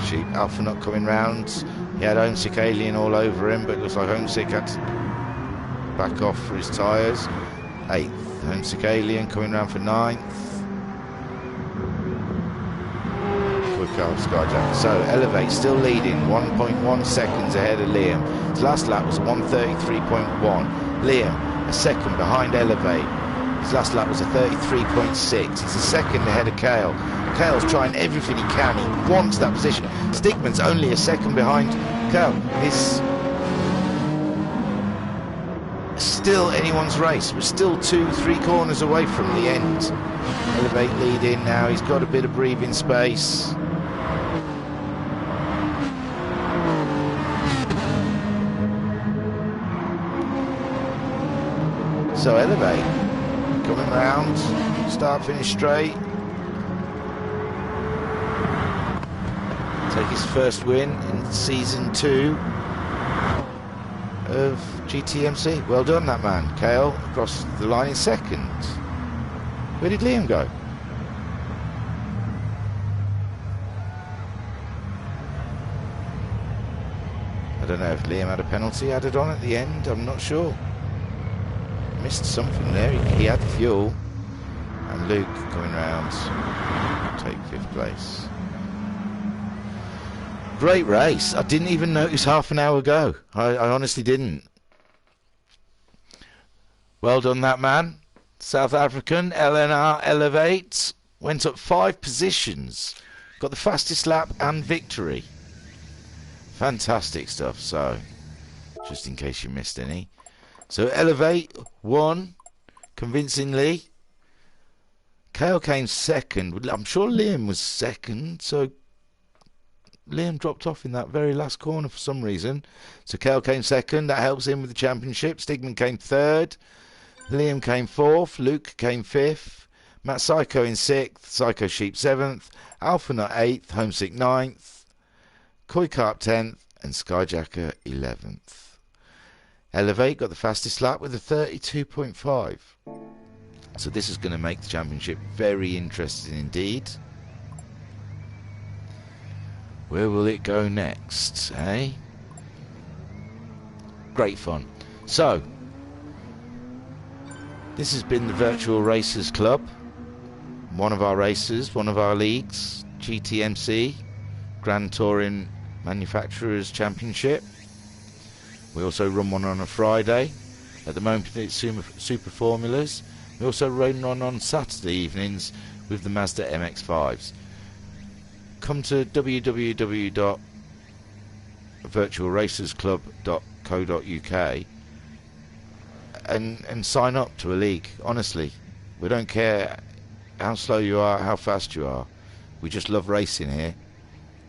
Sheep, Alpha Nut coming round. He had Homesick Alien all over him, but it looks like Homesick had to back off for his tyres. 8th, Homesick Alien coming round for 9th. Skyjack. So Elevate still leading, 1.1 seconds ahead of Liam. His last lap was 1:33.1. Liam a second behind Elevate. His last lap was a 33.6. He's a second ahead of Kale. Kale's trying everything he can. He wants that position. Stigman's only a second behind Kale. It's still anyone's race. We're still 2-3 corners away from the end. Elevate leading now. He's got a bit of breathing space. So Elevate coming round, start finish straight. Take his first win in season 2 of GTMC. Well done, that man. Kale across the line in second. Where did Liam go? I don't know if Liam had a penalty added on at the end. I'm not sure. Missed something there. He had fuel. And Luke coming round, take 5th place. Great race. I didn't even notice half an hour ago. I honestly didn't. Well done, that man. South African LNR Elevate went up 5 positions. Got the fastest lap and victory. Fantastic stuff. So, just in case you missed any. So Elevate won convincingly. Kale came second. I'm sure Liam was second. So Liam dropped off in that very last corner for some reason. So Kale came second. That helps him with the championship. Stigman came third. Liam came 4th. Luke came 5th. Matt Psycho in 6th. Psycho Sheep 7th. Alpha Nut 8th. Homesick 9th. Koi Carp 10th. And Skyjacker 11th. Elevate got the fastest lap with a 32.5. So this is going to make the championship very interesting indeed. Where will it go next, eh? Great fun. So, this has been the Virtual Racers Club. One of our races, one of our leagues, GTMC, Grand Touring Manufacturers Championship. We also run one on a Friday. At the moment it's Super Formulas. We also run one on Saturday evenings with the Mazda MX-5s. Come to www.virtualracersclub.co.uk and sign up to a league. Honestly, we don't care how slow you are, how fast you are. We just love racing here.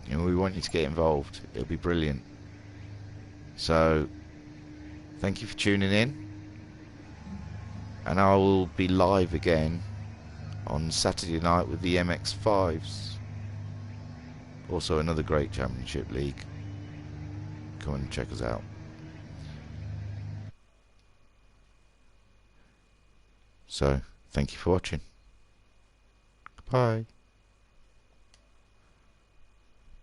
You know, we want you to get involved. It'll be brilliant. So, thank you for tuning in. And I will be live again on Saturday night with the MX-5s. Also another great championship league. Come and check us out. So, thank you for watching. Bye.